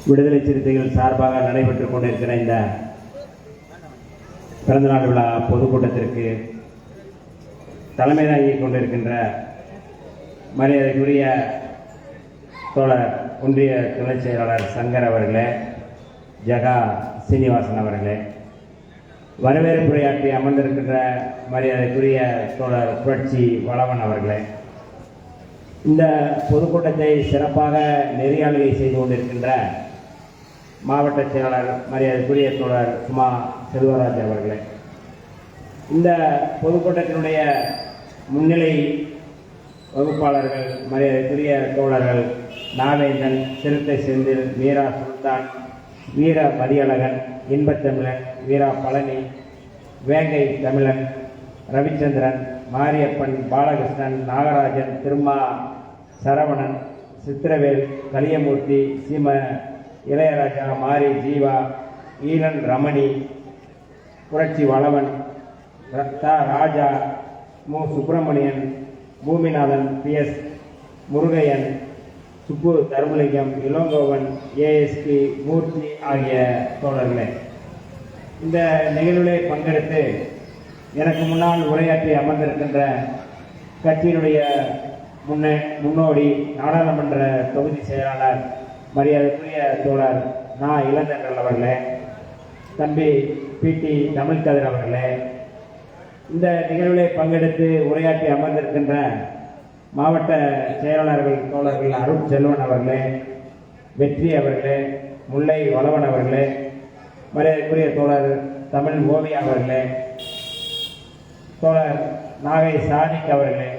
விடுதலை சிறுத்தைகள் சார்பாக நடைபெற்றுக் கொண்டிருக்கிற இந்த பிறந்தநாள் விழா பொதுக்கூட்டத்திற்கு தலைமை தாங்கிக் கொண்டிருக்கின்ற மரியாதைக்குரிய தோழர் ஒன்றிய துணை செயலாளர் சங்கர் அவர்களே, ஜகா சீனிவாசன் அவர்களே, வரவேற்புரையாற்றி அமர்ந்திருக்கின்ற மரியாதைக்குரிய தோழர் புரட்சி வளவன் அவர்களே, இந்த பொதுக்கூட்டத்தை சிறப்பாக நெறியாளுகை செய்து கொண்டிருக்கின்ற மாவட்ட செயலாளர் மரியாதைக்குரிய தோழர் சுமா செல்வராஜ் அவர்களே, இந்த பொதுக்கூட்டத்தினுடைய முன்னிலை வகுப்பாளர்கள் மரியாதைக்குரிய தோழர்கள் நாவேந்தன், சிறுத்தை செந்தில், மீரா சுல்தான், வீர மதியழகன், இன்பத்தமிழன், வீரா பழனி, வேங்கை தமிழன், ரவிச்சந்திரன், மாரியப்பன், பாலகிருஷ்ணன், நாகராஜன், திருமா சரவணன், சித்திரவேல், கலியமூர்த்தி, சீம இளையராஜா, மாரி ஜீவா, ஈரன் ரமணி, புரட்சி வளவன், ரத்தா ராஜா, மு சுப்பிரமணியன், பூமிநாதன், PS முருகையன், சுப்பு தர்மலிங்கம், இளங்கோவன், ASP மூர்த்தி ஆகிய தோழர்களே, இந்த நிகழ்விலே பங்கெடுத்து எனக்கு முன்னால் உரையாற்றி அமர்ந்திருக்கின்ற கட்சியினுடைய முன்னோடி நாடாளுமன்ற தொகுதி செயலாளர் மரியாதைக்குரிய தோழர் இளந்தன்றல் அவர்களே, தம்பி PT தமிழ்கதிர் அவர்களே, இந்த நிகழ்விலே பங்கெடுத்து உரையாற்றி அமர்ந்திருக்கின்ற மாவட்ட செயலாளர்கள் தோழர்கள் அருண் செல்வன் அவர்களே, வெற்றி அவர்களே, முல்லை வளவன் அவர்களே, மரியாதைக்குரிய தோழர் தமிழ் ஓவியா அவர்களே, தோழர் நாகை சாதிக் அவர்களே,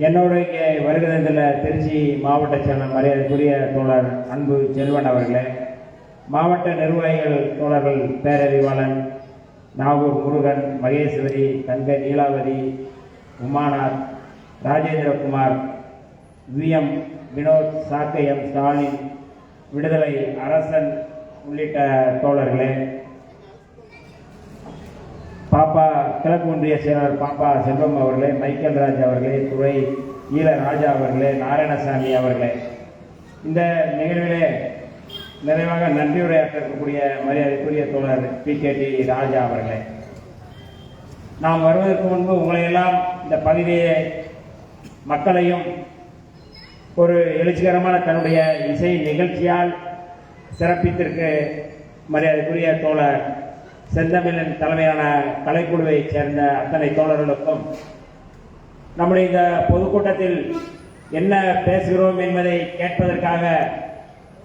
என்னோட இங்கே வருகிறதில் திருச்சி மாவட்ட செயலர் மரியாதைக்குரிய தோழர் அன்பு செல்வன் அவர்களே, மாவட்ட நிர்வாகிகள் தோழர்கள் பேரறிவாளன், நாகூர் முருகன், மகேஸ்வரி, தங்கை நீலாவதி, உமானார், ராஜேந்திரகுமார், VM வினோத், சாக்கையம் ஸ்டாலின், விடுதலை அரசன் உள்ளிட்ட தோழர்களே, பாப்பா கிழக்கு ஒன்றிய செயலாளர் பாப்பா செல்வம் அவர்களே, மைக்கேல் ராஜ் அவர்களே, துறை ஈர ராஜா அவர்களே, நாராயணசாமி அவர்களே, இந்த நிகழ்விலே நிறைவாக நன்றியுரையாற்றக்கூடிய மரியாதைக்குரிய தோழர் PKT ராஜா அவர்களே, நாம் வருவதற்கு முன்பு உங்களையெல்லாம் இந்த பகுதியை மக்களையும் ஒரு எழுச்சிகரமான தன்னுடைய இசை நிகழ்ச்சியால் சிறப்பித்திற்கு மரியாதைக்குரிய தோழர் செந்தமிழன் தலைமையான கலைக்குழுவை சேர்ந்த அத்தனை தோழர்களுக்கும் நம்முடைய இந்த பொதுக்கூட்டத்தில் என்ன பேசுகிறோம் என்பதை கேட்பதற்காக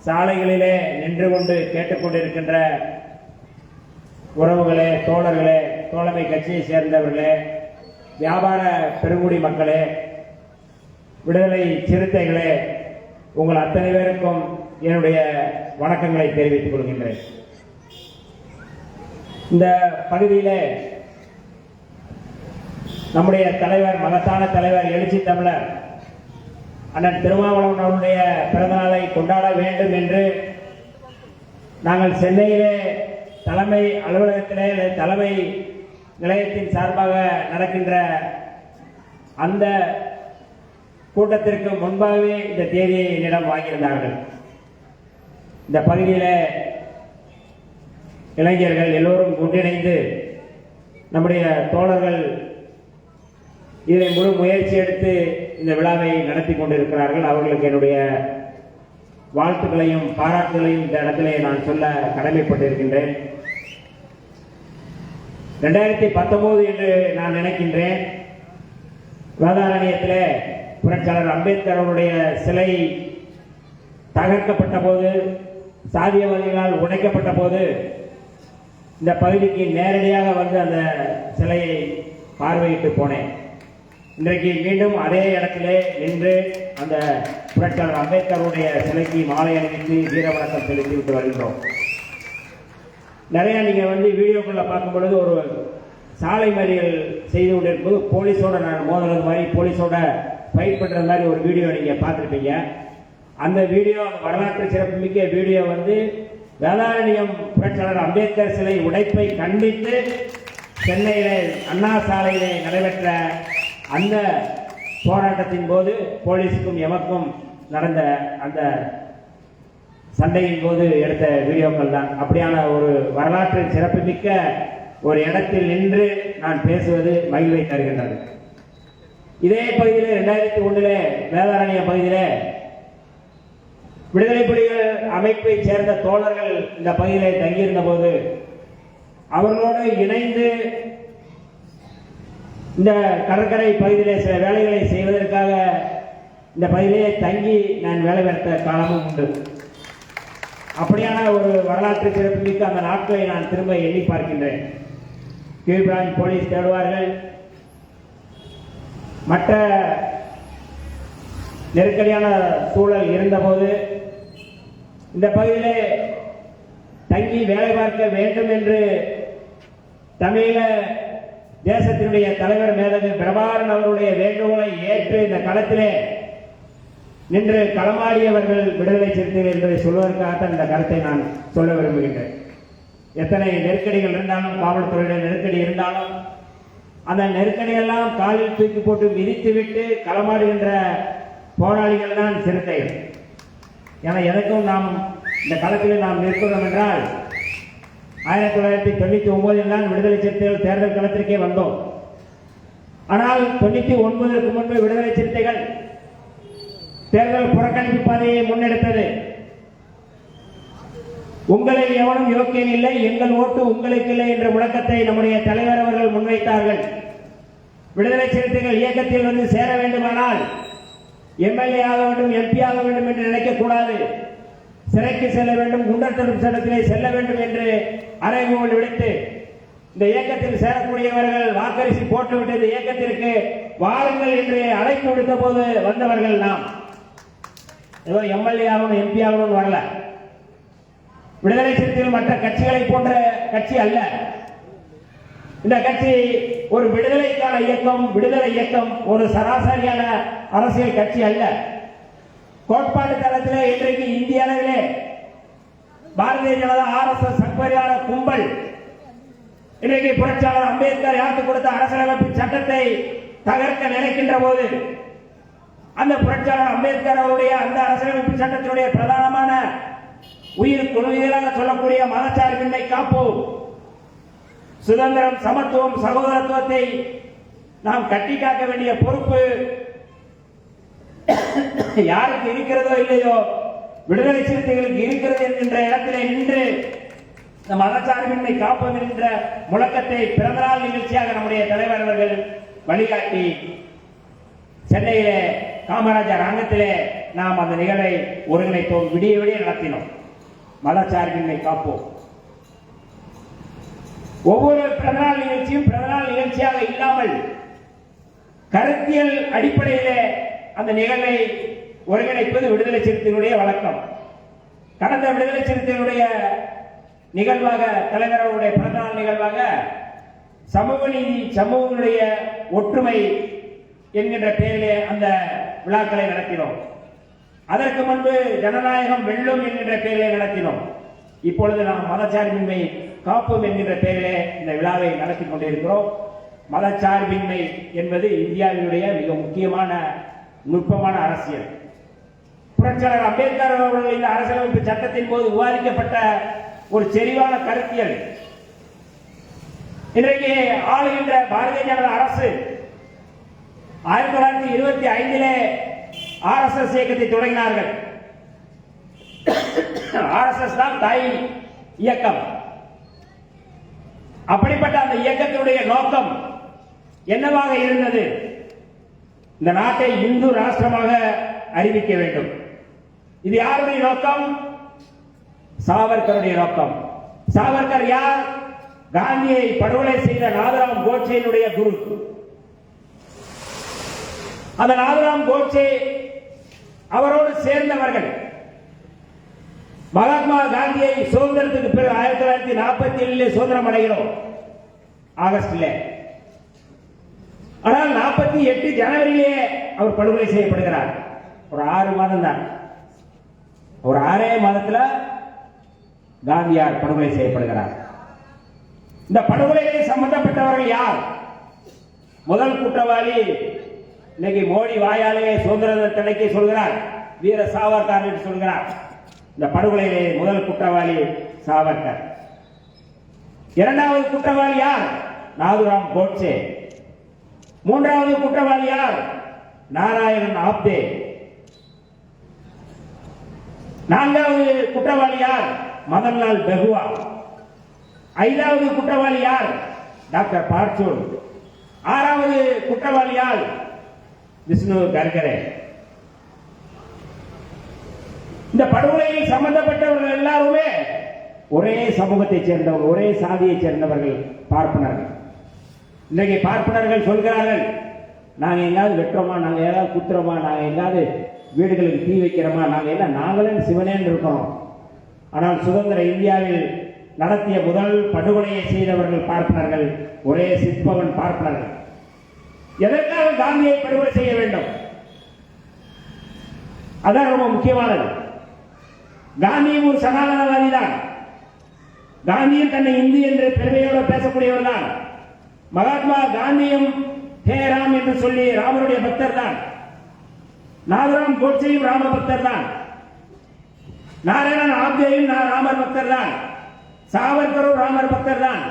சாலைகளிலே நின்று கொண்டு கேட்டுக்கொண்டிருக்கின்ற உறவுகளே, தோழர்களே, தோழமை கட்சியை சேர்ந்தவர்களே, வியாபார பெருங்குடி மக்களே, விடுதலை சிறுத்தைகளே, உங்கள் அத்தனை பேருக்கும் என்னுடைய வணக்கங்களை தெரிவித்துக் கொள்கின்றேன். இந்த பகுதியிலே நம்முடைய தலைவர், மகத்தான தலைவர், எழுச்சி தமிழர் அண்ணன் திருமாவளவன் அவருடைய பிறந்தநாளை கொண்டாட வேண்டும் என்று நாங்கள் சென்னையிலே தலைமை அலுவலகத்திலே தலைமை நிலையத்தின் சார்பாக நடக்கின்ற அந்த கூட்டத்திற்கு முன்பாகவே இந்த தேதியை என்னிடம் வாங்கியிருந்தார்கள். இந்த பகுதியிலே இளைஞர்கள் எல்லோரும் ஒன்றிணைந்து நம்முடைய தோழர்கள் இதை முழு முயற்சி எடுத்து இந்த விழாவை நடத்தி கொண்டிருக்கிறார்கள். அவர்களுக்கு என்னுடைய வாழ்த்துக்களையும் பாராட்டுகளையும் இந்த இடத்திலே நான் சொல்ல கடமைப்பட்டிருக்கின்றேன். 2019 என்று நான் நினைக்கின்றேன், வேதாரண்யத்திலே புரட்சியாளர் அம்பேத்கர் அவருடைய சிலை தகர்க்கப்பட்ட போது, சாதியவாதிகளால் உடைக்கப்பட்ட போது இந்த பகுதிக்கு நேரடியாக வந்து அந்த சிலையை பார்வையிட்டு போனேன். இன்றைக்கு மீண்டும் அதே இடத்திலே நின்று அந்த புரட்சியாளர் அம்பேத்கருடைய சிலைக்கு மாலை அணிவித்து வீரவணக்கம் செலுத்தி விட்டு வருகின்றோம். நிறைய நீங்க வந்து வீடியோக்குள்ள பார்க்கும் பொழுது ஒரு சாலை மறியல் செய்து கொண்டிருக்கும்போது போலீஸோட நான் மோதுறது மாதிரி, போலீஸோட ஃபைட் பண்ற மாதிரி ஒரு வீடியோ நீங்க பார்த்துருப்பீங்க. அந்த வீடியோ, வரலாற்று சிறப்புமிக்க வீடியோ வந்து வேதாரண்யம் புரட்சியாளர் அம்பேத்கர் சிலை உடைப்பை கண்டித்து சென்னையிலே அண்ணா சாலையிலே நடைபெற்ற அந்த போராட்டத்தின் போது போலீஸுக்கும் எமக்கும் நடந்த அந்த சண்டையின் போது எடுத்த வீடியோக்கள் தான். அப்படியான ஒரு வரலாற்று சிறப்புமிக்க ஒரு இடத்தில் நின்று நான் பேசுவது மகிழ்வை தருகின்றது. இதே பகுதியில் 2001 வேதாரண்ய பகுதியில் விடுதலை புலிகள் அமைப்பை சேர்ந்த தோழர்கள் இந்த பகுதியில் தங்கியிருந்த போது அவர்களோடு இணைந்து இந்த கடற்கரை பகுதியில் சில வேலைகளை செய்வதற்காக இந்த பகுதியிலே தங்கி நான் வேலை பார்த்த காலமும் உண்டு. அப்படியான ஒரு வரலாற்று சிறப்புமிக்க அந்த நாட்களை நான் திரும்ப எண்ணி பார்க்கின்றேன். கீழ்பிராஞ்ச் போலீஸ் தேடுவார்கள், மற்ற நெருக்கடியான சூழல் இருந்தபோது இந்த பகுதியிலே தங்கி வேலை பார்க்க வேண்டும் என்று தமிழீழ தேசத்தினுடைய தலைவர் மேதகு பிரபாகரன் அவருடைய வேண்டுகோளை ஏற்று இந்த களத்திலே நின்று களமாடியவர்கள் விடுதலை சிறுத்தைகள் என்பதை சொல்வதற்காகத்தான் இந்த கருத்தை நான் சொல்ல விரும்புகின்றேன். எத்தனை நெருக்கடிகள் இருந்தாலும், காவல்துறையுடைய நெருக்கடி இருந்தாலும், அந்த நெருக்கடியெல்லாம் காலில் தூக்கி போட்டு மிதித்துவிட்டு களமாடுகின்ற போராளிகள் தான் சிறுத்தைகள். ஏன்னா எதற்கும் நாம் இந்த களத்தில் நாம் நிற்கிறோம் என்றால் 1999 தான் விடுதலை சிறுத்தைகள் தேர்தல் களத்திற்கே வந்தோம். ஆனால் 99க்கு முன்பு விடுதலை சிறுத்தைகள் தேர்தல் புறக்கணிப்பு பாதையை முன்னெடுத்தது. உங்களில் எவனும் யோக்கியம் இல்லை, எங்கள் ஓட்டு உங்களுக்கு இல்லை என்ற முழக்கத்தை நம்முடைய தலைவர் அவர்கள் முன்வைத்தார்கள். விடுதலை சிறுத்தைகள் இயக்கத்தில் வந்து சேர வேண்டுமானால் எம்எல்ஏ ஆக வேண்டும், எம்பி ஆக வேண்டும் என்று நினைக்கக்கூடாது. சிறைக்கு செல்ல வேண்டும், குண்டர் தடுப்பு சட்டத்திலே செல்ல வேண்டும் என்று அறைகோல் விடுத்து இந்த இயக்கத்தில் சேரக்கூடியவர்கள் வாக்கரிசி போட்டுவிட்டு இந்த இயக்கத்திற்கு வாருங்கள் என்று அழைப்பு விடுத்த போது வந்தவர்கள் நாம். ஏதோ எம்எல்ஏ ஆகணும், எம்பி ஆகணும் வரல. விடுதலை சிறுத்தைகள் மற்ற கட்சிகளை போன்ற கட்சி அல்ல. இந்த கட்சி ஒரு விடுதலைக்கான இயக்கம், விடுதலை இயக்கம், ஒரு சராசரியான அரசியல் கட்சி அல்ல. கோட்பாட்டு தளத்திலே இன்றைக்கு இந்திய அளவிலே பாரதிய ஜனதா, RSS சக்பரியான கும்பல் இன்றைக்கு புரட்சியாளர் அம்பேத்கர் யாருக்கு கொடுத்த அரசியலமைப்பு சட்டத்தை தகர்க்க நினைக்கின்ற போது அந்த புரட்சியாளர் அம்பேத்கர் அவருடைய அந்த அரசியலமைப்பு சட்டத்தினுடைய பிரதானமான உயிர் கொள்கைகளாக சொல்லக்கூடிய மதச்சார்பின்மை காப்பு, சுதந்திரம், சமத்துவம், சகோதரத்துவத்தை நாம் கட்டி காக்க வேண்டிய பொறுப்பு யாருக்கு இருக்கிறதோ இல்லையோ விடுதலை சிறுத்தைகளுக்கு இருக்கிறது என்கின்ற இடத்திலே நின்று மதச்சார்பின்மை காப்போம் என்கின்ற முழக்கத்தை பிறந்தநாள் நிகழ்ச்சியாக நம்முடைய தலைவர் அவர்கள் வழிகாட்டி சென்னையிலே காமராஜர் அரங்கத்திலே நாம் அந்த நிகழ்வை ஒருங்கிணைத்தோம். விடிய விடிய நடத்தினோம். மதச்சார்பின்மை காப்போம். ஒவ்வொரு பிறந்தநாள் நிகழ்ச்சியும் பிறந்தநாள் நிகழ்ச்சியாக இல்லாமல் கருத்தியல் அடிப்படையிலே அந்த நிகழ்வை ஒருங்கிணைப்பது விடுதலை சிறுத்தைகளுடைய வழக்கம். கடந்த விடுதலை சிறுத்தைகளுடைய நிகழ்வாக, தலைவர் அவருடைய பிறந்தநாள் நிகழ்வாக சமூக நீதி, சமூகங்களுடைய ஒற்றுமை என்கின்ற பெயரிலே அந்த விழாக்களை நடத்தினோம். அதற்கு முன்பு ஜனநாயகம் வெல்லும் என்கின்ற பெயரிலே நடத்தினோம். இப்பொழுது நாம் மதச்சார்பின்மை காப்போம் என்கின்ற பெயரிலே இந்த விழாவை நடத்தி கொண்டிருக்கிறோம். மதச்சார்பின்மை என்பது இந்தியாவினுடைய மிக முக்கியமான நுட்பமான அரசியல். புரட்சியாளர் அம்பேத்கர் அவர்கள் இந்த அரசியலமைப்பு சட்டத்தின் போது விவாதிக்கப்பட்ட ஒரு செறிவான கருத்தியல் இன்றைக்கு ஆளுகின்ற பாரதிய ஜனதா அரசு 1925 RSS இயக்கத்தை தொடங்கினார்கள். RSS தான் தாய் இயக்கம். அப்படிப்பட்ட அந்த இயக்கத்தினுடைய நோக்கம் என்னவாக இருந்தது? இந்த நாட்டை இந்து ராஷ்டிரமாக அறிவிக்க வேண்டும். இது யாருடைய நோக்கம்? சாவர்கருடைய நோக்கம். சாவர்கர் யார்? காந்தியை படுகொலை செய்த நாதராம் கோட்சேனுடைய குரு. அந்த நாதராம் கோட்சே அவரோடு சேர்ந்தவர்கள் மகாத்மா காந்தியை சுதந்திரத்துக்கு பிறகு 1947 சுதந்திரம் அடைகிறோம் ஆகஸ்டில். ஆனால் 48 ஜனவரியிலே அவர் படுகொலை செய்யப்படுகிறார். ஒரு 6 மாதம் தான். ஒரு 6 மாதத்தில் காந்தியார் படுகொலை செய்யப்படுகிறார். இந்த படுகொலையில் சம்பந்தப்பட்டவர்கள் யார்? முதல் குற்றவாளி இன்னைக்கு மோடி வாயாலே சுதந்திர தினத்தை சொல்கிறார். வீர சாவர்கர் என்று சொல்கிறார். இந்த படுகொலையிலே முதல் குற்றவாளி சாவர்கர். இரண்டாவது குற்றவாளி யார்? நாதுராம் கோட்சே. மூன்றாவது குற்றவாளி யார்? நாராயணன் ஆப்தே. நான்காவது குற்றவாளி யார்? மதன்லால் பெகுவா. ஐந்தாவது குற்றவாளி யார்? டாக்டர் பார்ச்சூல். ஆறாவது குற்றவாளி யார்? விஷ்ணு கர்கரே. இந்த படுகொலையில் சம்பந்தப்பட்டவர்கள் எல்லாருமே ஒரே சமூகத்தைச் சேர்ந்தவர்கள், ஒரே சாதியைச் சேர்ந்தவர்கள், பார்ப்பனர்கள். இன்றைக்கு பார்ப்பனர்கள் சொல்கிறார்கள், நாங்க எங்காவது வெட்டுறோமா, நாங்க ஏதாவது குத்துறோமா, நாங்க எங்காவது வீடுகளுக்கு தீ வைக்கிறோமா, நாங்க என்ன நாங்களே சிவனேன்னு இருக்கிறோம். ஆனால் சுதந்திர இந்தியாவில் நடத்திய முதல் படுகொலையை செய்தவர்கள் பார்ப்பனர்கள், ஒரே சிற்பவன் பார்ப்பனர்கள். எதற்காக காந்தியை படுகொலை செய்ய வேண்டும்? அதான் ரொம்ப முக்கியமானது. காந்தியும் ஒரு சனாதனவாதி தான். காந்தியும் தன்னை இந்து என்று பெருமையோடு பேசக்கூடியவர் தான். மகாத்மா காந்தியும் ஹே ராம் என்று சொல்லி ராமருடைய பக்தர் தான். நாதுராம் கோட்சேயும் ராம பக்தர் தான். நாராயணன் ஆப்தேயும் ராமர் பக்தர் தான். சாவர்கரும் ராமர் பக்தர் தான்.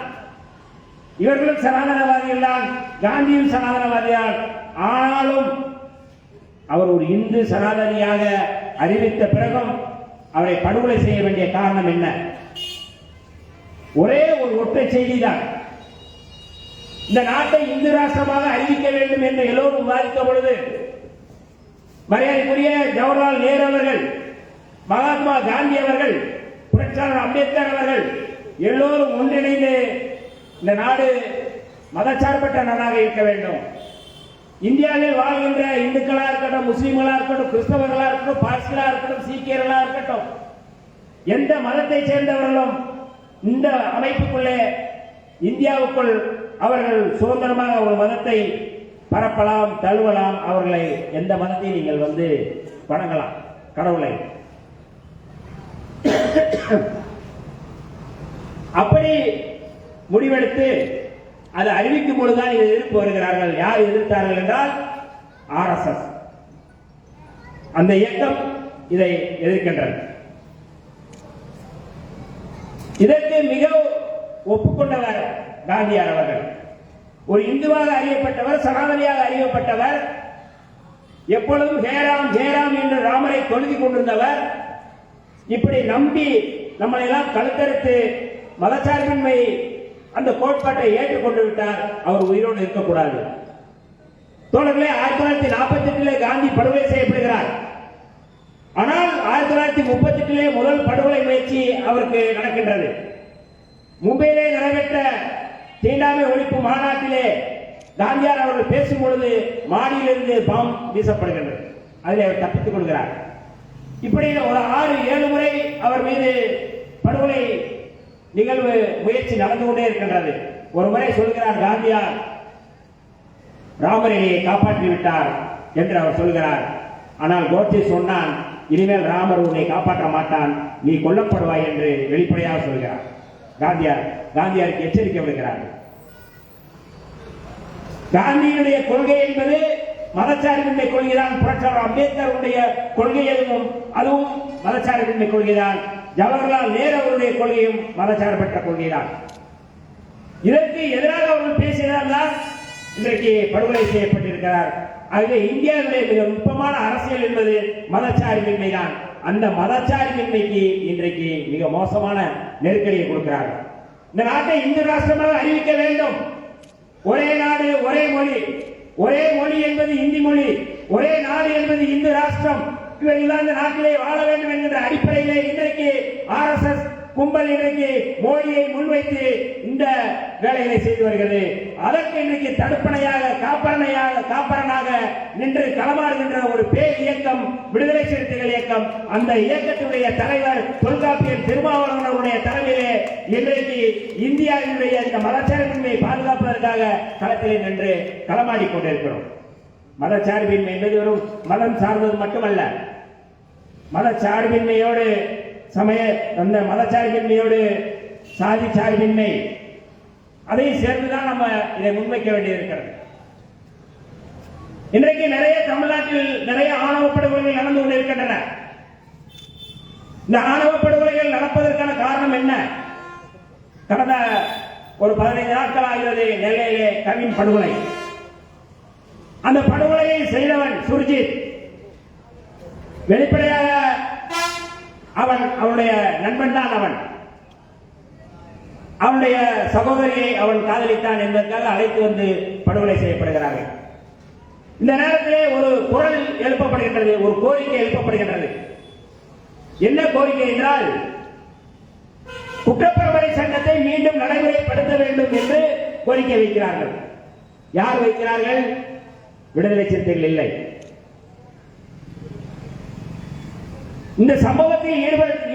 இவர்களும் சனாதனவாதிகள் தான். காந்தியும் சனாதனவாதியால். ஆனாலும் அவர் ஒரு இந்து சனாதனியாக அறிவித்த பிறகும் அவரை படுகொலை செய்ய வேண்டிய காரணம் என்ன? ஒரே ஒரு ஒற்றை செய்தி தான். இந்த நாட்டை இந்து ராஷ்டிரமாக அறிவிக்க வேண்டும் என்று எல்லோரும் விவாதித்த பொழுது மரியாதைக்குரிய ஜவஹர்லால் நேரு அவர்கள், மகாத்மா காந்தி அவர்கள், புரட்சியாளர் அம்பேத்கர் அவர்கள் எல்லோரும் ஒன்றிணைந்து இந்த நாடு மதச்சார்பற்ற நாடாக இருக்க வேண்டும். இந்தியாவில் வாழ்கின்ற இந்துக்களா இருக்கட்டும், முஸ்லீம்களா இருக்கட்டும், கிறிஸ்தவர்களா இருக்கட்டும், பார்சிகளா இருக்கட்டும், சீக்கியர்களா இருக்கட்டும், எந்த மதத்தை சேர்ந்தவர்களும் இந்த அமைப்புக்குள்ளே இந்தியாவுக்குள் அவர்கள் சுதந்திரமாக ஒரு மதத்தை பரப்பலாம், தழுவலாம். அவர்களை எந்த மதத்தை நீங்கள் வணங்கலாம், கடவுளை. அப்படி முடிவெடுத்து அதை அறிவிக்கும் பொழுதுதான் இதை எதிர்ப்பு வருகிறார்கள். யார் எதிர்த்தார்கள் என்றால் RSS. அந்த இயக்கம் இதை எதிர்க்கின்றது. இதற்கு மிக ஒப்புக்கொண்டவர் காந்தியார் அவர்கள். ஒரு இந்துவாக அறியப்பட்டவர், சனாதனியாக அறியப்பட்டவர், எப்பொழுதும் ஹேராம் ஹேராம் என்று ராமரை தொழுதி கொண்டிருந்தவர். இப்படி நம்பி நம்மளை எல்லாம் கழுத்தறுத்து மதச்சார்பின்மை அந்த கோட்பாட்டை ஏற்றுக்கொண்டு விட்டார். அவர் உயிரோடு இருக்கக்கூடாது. தோழர்களே, 1948 காந்தி படுகொலை செய்யப்படுகிறார். ஆனால் 1938 முதல் படுகொலை முயற்சி அவருக்கு நடக்கின்றது. மும்பையிலே நடைபெற்ற தீண்டாமை ஒழிப்பு மாநாட்டிலே காந்தியார் அவர்கள் பேசும் பொழுது மாடியிலிருந்து பாம் வீசப்படுகின்றது. அதில் அவர் தப்பித்துக் கொள்கிறார். இப்படி ஒரு 6-7 முறை அவர் மீது படுகொலை நிகழ்வு முயற்சி நடந்து கொண்டே இருக்கின்றது. ஒரு முறை சொல்கிறார் காந்தியார், ராமரை காப்பாற்றி விட்டார் என்று அவர் சொல்கிறார். ஆனால் கோட்சே சொன்னான், இனிமேல் ராமர் உன்னை காப்பாற்ற மாட்டான், நீ கொல்லப்படுவாய் என்று வெளிப்படையாக சொல்கிறார். காந்தியாருக்கு எச்சரிக்கை விடுகிறார். காந்தியினுடைய கொள்கை என்பது மதச்சார்பின்மை கொள்கைதான். புரட்சியாளர் அம்பேத்கருடைய கொள்கை அதுவும் மதச்சார்பின்மை கொள்கைதான். ஜவஹர்லால் நேரு அவருடைய கொள்கையும் மதச்சார்பற்ற கொள்கைதான். இதற்கு எதிராக அவர்கள் பேசினால்தான் இன்றைக்கு படுகொலை செய்யப்பட்டிருக்கிறார். ஆகவே இந்தியாவுடைய மிக நுட்பமான அரசியல் என்பது மதச்சார்பின்மை தான். அந்த மதச்சார்பின்மைக்கு இன்றைக்கு மிக மோசமான நெருக்கடியை கொடுக்கிறார்கள். இந்த நாட்டை இந்து ராஷ்டிரமாக அறிவிக்க வேண்டும். ஒரே நாடு, ஒரே மொழி. ஒரே மொழி என்பது இந்தி மொழி, ஒரே நாடு என்பது இந்து ராஷ்டிரம். இவர்கள் இந்த நாட்டிலே வாழ வேண்டும் என்கிற அடிப்படையிலே இன்றைக்கு RSS கும்பல் இன்றைக்கு மோடியை முன்வைத்து இந்த வேலைகளை செய்து வருகிறது. அதற்கு இன்றைக்கு தடுப்பணையாக, காப்பரனாக நின்று களமாடுகின்ற ஒரு பேர் இயக்கம் விடுதலை சிறுத்தைகள் இயக்கம். அந்த இயக்கத்துடைய தலைவர் தொல்காப்பியர் திருமாவளவனுடைய தலைமையிலே இன்றைக்கு இந்தியாவினுடைய இந்த மதச்சார்பின்மையை பாதுகாப்பதற்காக களத்திலே நின்று களமாடிக் கொண்டிருக்கிறோம். மதச்சார்பின்மை என்பது வெறும் மதம் சார்ந்தது மட்டுமல்ல. மதச்சார்பின்மையோடு அந்த மதச்சார்பின்மையோடு சாதி சார்பின்மை அதை சேர்ந்துதான் நம்ம இதை முன்வைக்க வேண்டியிருக்கிறது. இன்றைக்கு நிறைய தமிழ்நாட்டில் நிறைய ஆணவ படுகொலைகள் நடந்து கொண்டிருக்கின்றன. இந்த ஆணவ படுகொலைகள் நடப்பதற்கான காரணம் என்ன? கடந்த ஒரு 15 நாட்கள் ஆகிறது நெல்லையிலே கவின் படுகொலை. அந்த படுகொலையை செய்தவன் சுர்ஜித். வெளிப்படையாக அவனுடைய நண்பன் தான். அவனுடைய சகோதரியை அவன் காதலித்தான் என்பதற்காக அழைத்து வந்து படுகொலை செய்யப்படுகிறார்கள். இந்த நேரத்திலே ஒரு குரல் எழுப்பப்படுகின்றது, ஒரு கோரிக்கை எழுப்பப்படுகின்றது. என்ன கோரிக்கை என்றால், குற்றப்பரம்பரை சட்டத்தை மீண்டும் நடைமுறைப்படுத்த வேண்டும் என்று கோரிக்கை வைக்கிறார்கள். யார் வைக்கிறார்கள்? விடுதலை சிறுத்தைகள் இல்லை. இந்த சம்பவத்தில்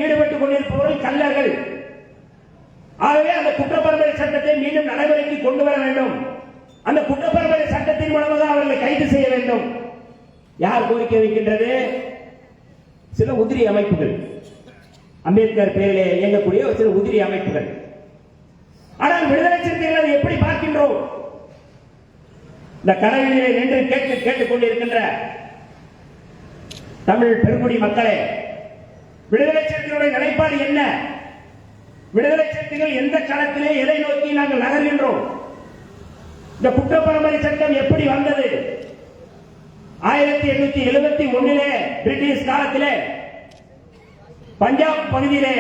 ஈடுபட்டுக் கொண்டிருப்பவர்கள் கள்ளர்கள். ஆகவே அந்த குற்றப்பரம்பரை சட்டத்தை மீண்டும் நடைமுறைக்கு கொண்டு வர வேண்டும். அந்த குற்றப்பரம்பரை சட்டத்தின் மூலமாக அவர்களை கைது செய்ய வேண்டும். யார் கோரிக்கை வைக்கின்றது? சில உதிரி அமைப்புகள், அம்பேத்கர் பெயரிலே இயங்கக்கூடிய சில உதிரி அமைப்புகள். ஆனால் விடுதலை சிறுத்தைகள் அதை எப்படி பார்க்கின்றோம்? இந்த கடலிலே நின்று கேட்டுக் கொண்டிருக்கின்ற தமிழ் பெருங்குடி மக்களே, விடுதலை சிறுத்தைகளுடைய நிலைப்பாடு என்ன? விடுதலை சிறுத்தைகள் எந்த களத்திலே எதை நோக்கி நாங்கள் நகர்கின்றோம்? இந்த குற்றப்பரம்பரை சட்டம் எப்படி வந்தது? 1871 பிரிட்டிஷ் காலத்திலே பஞ்சாப் பகுதியிலே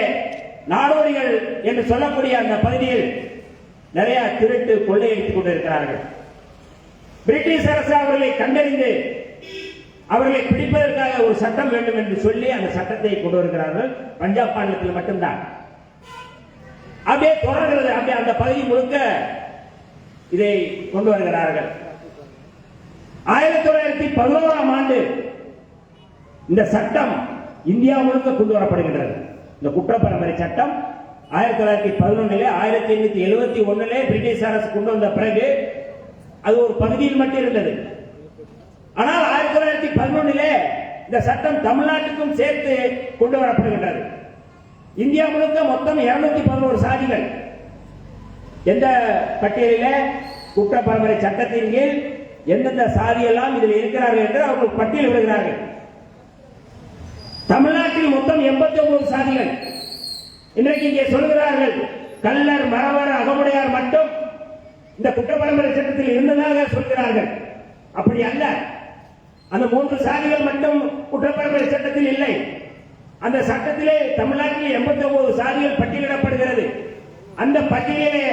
நாடோடிகள் என்று சொல்லக்கூடிய அந்த பகுதியில் நிறைய திருட்டு கொள்ளையடித்துக் கொண்டிருக்கிறார்கள். பிரிட்டிஷ் அரசு அவர்களை கண்டறிந்து அவர்களை பிடிப்பதற்காக ஒரு சட்டம் வேண்டும் என்று சொல்லி அந்த சட்டத்தை கொண்டு வருகிறார்கள். பஞ்சாப் மாநிலத்தில் மட்டும்தான் அப்படியே தொடர்கிறது. அப்படியே அந்த பகுதி முழுக்க இதை கொண்டு வருகிறார்கள். 1911ஆம் ஆண்டு இந்த சட்டம் இந்தியா முழுக்க கொண்டு வரப்படுகின்றது. இந்த குற்றப்பரம்பரை சட்டம் 1911 1871 பிரிட்டிஷ் அரசு கொண்டு வந்த பிறகு அது ஒரு பகுதியில் மட்டும் இருந்தது. ஆனால் 1911 இந்த சட்டம் தமிழ்நாட்டுக்கும் சேர்த்து கொண்டு வரப்படுகின்றது. இந்தியா முழுக்க மொத்தம் 211 சாதிகள். எந்த பட்டியலிலே குற்றப்பரம்பரை சட்டத்தின் கீழ் எந்தெந்த சாதியெல்லாம் இதில் இருக்கிறார்கள் என்று அவர்கள் பட்டியல் விடுகிறார்கள். தமிழ்நாட்டில் மொத்தம் 89 சாதிகள். இன்றைக்கு இங்கே சொல்கிறார்கள் கள்ளர், மறவர், அகமுடையார் மட்டும் இந்த குற்றப்பரம்பரை சட்டத்தில் இருந்ததாக சொல்கிறார்கள். அப்படி அல்ல. அந்த 3 சாதிகள் மட்டும் குற்றப்பரம்பரை சட்டத்தில் இல்லை. அந்த சட்டத்திலே தமிழ்நாட்டில் 89 சாதிகள் பட்டியலிடப்படுகிறது. அந்த பட்டியலிலே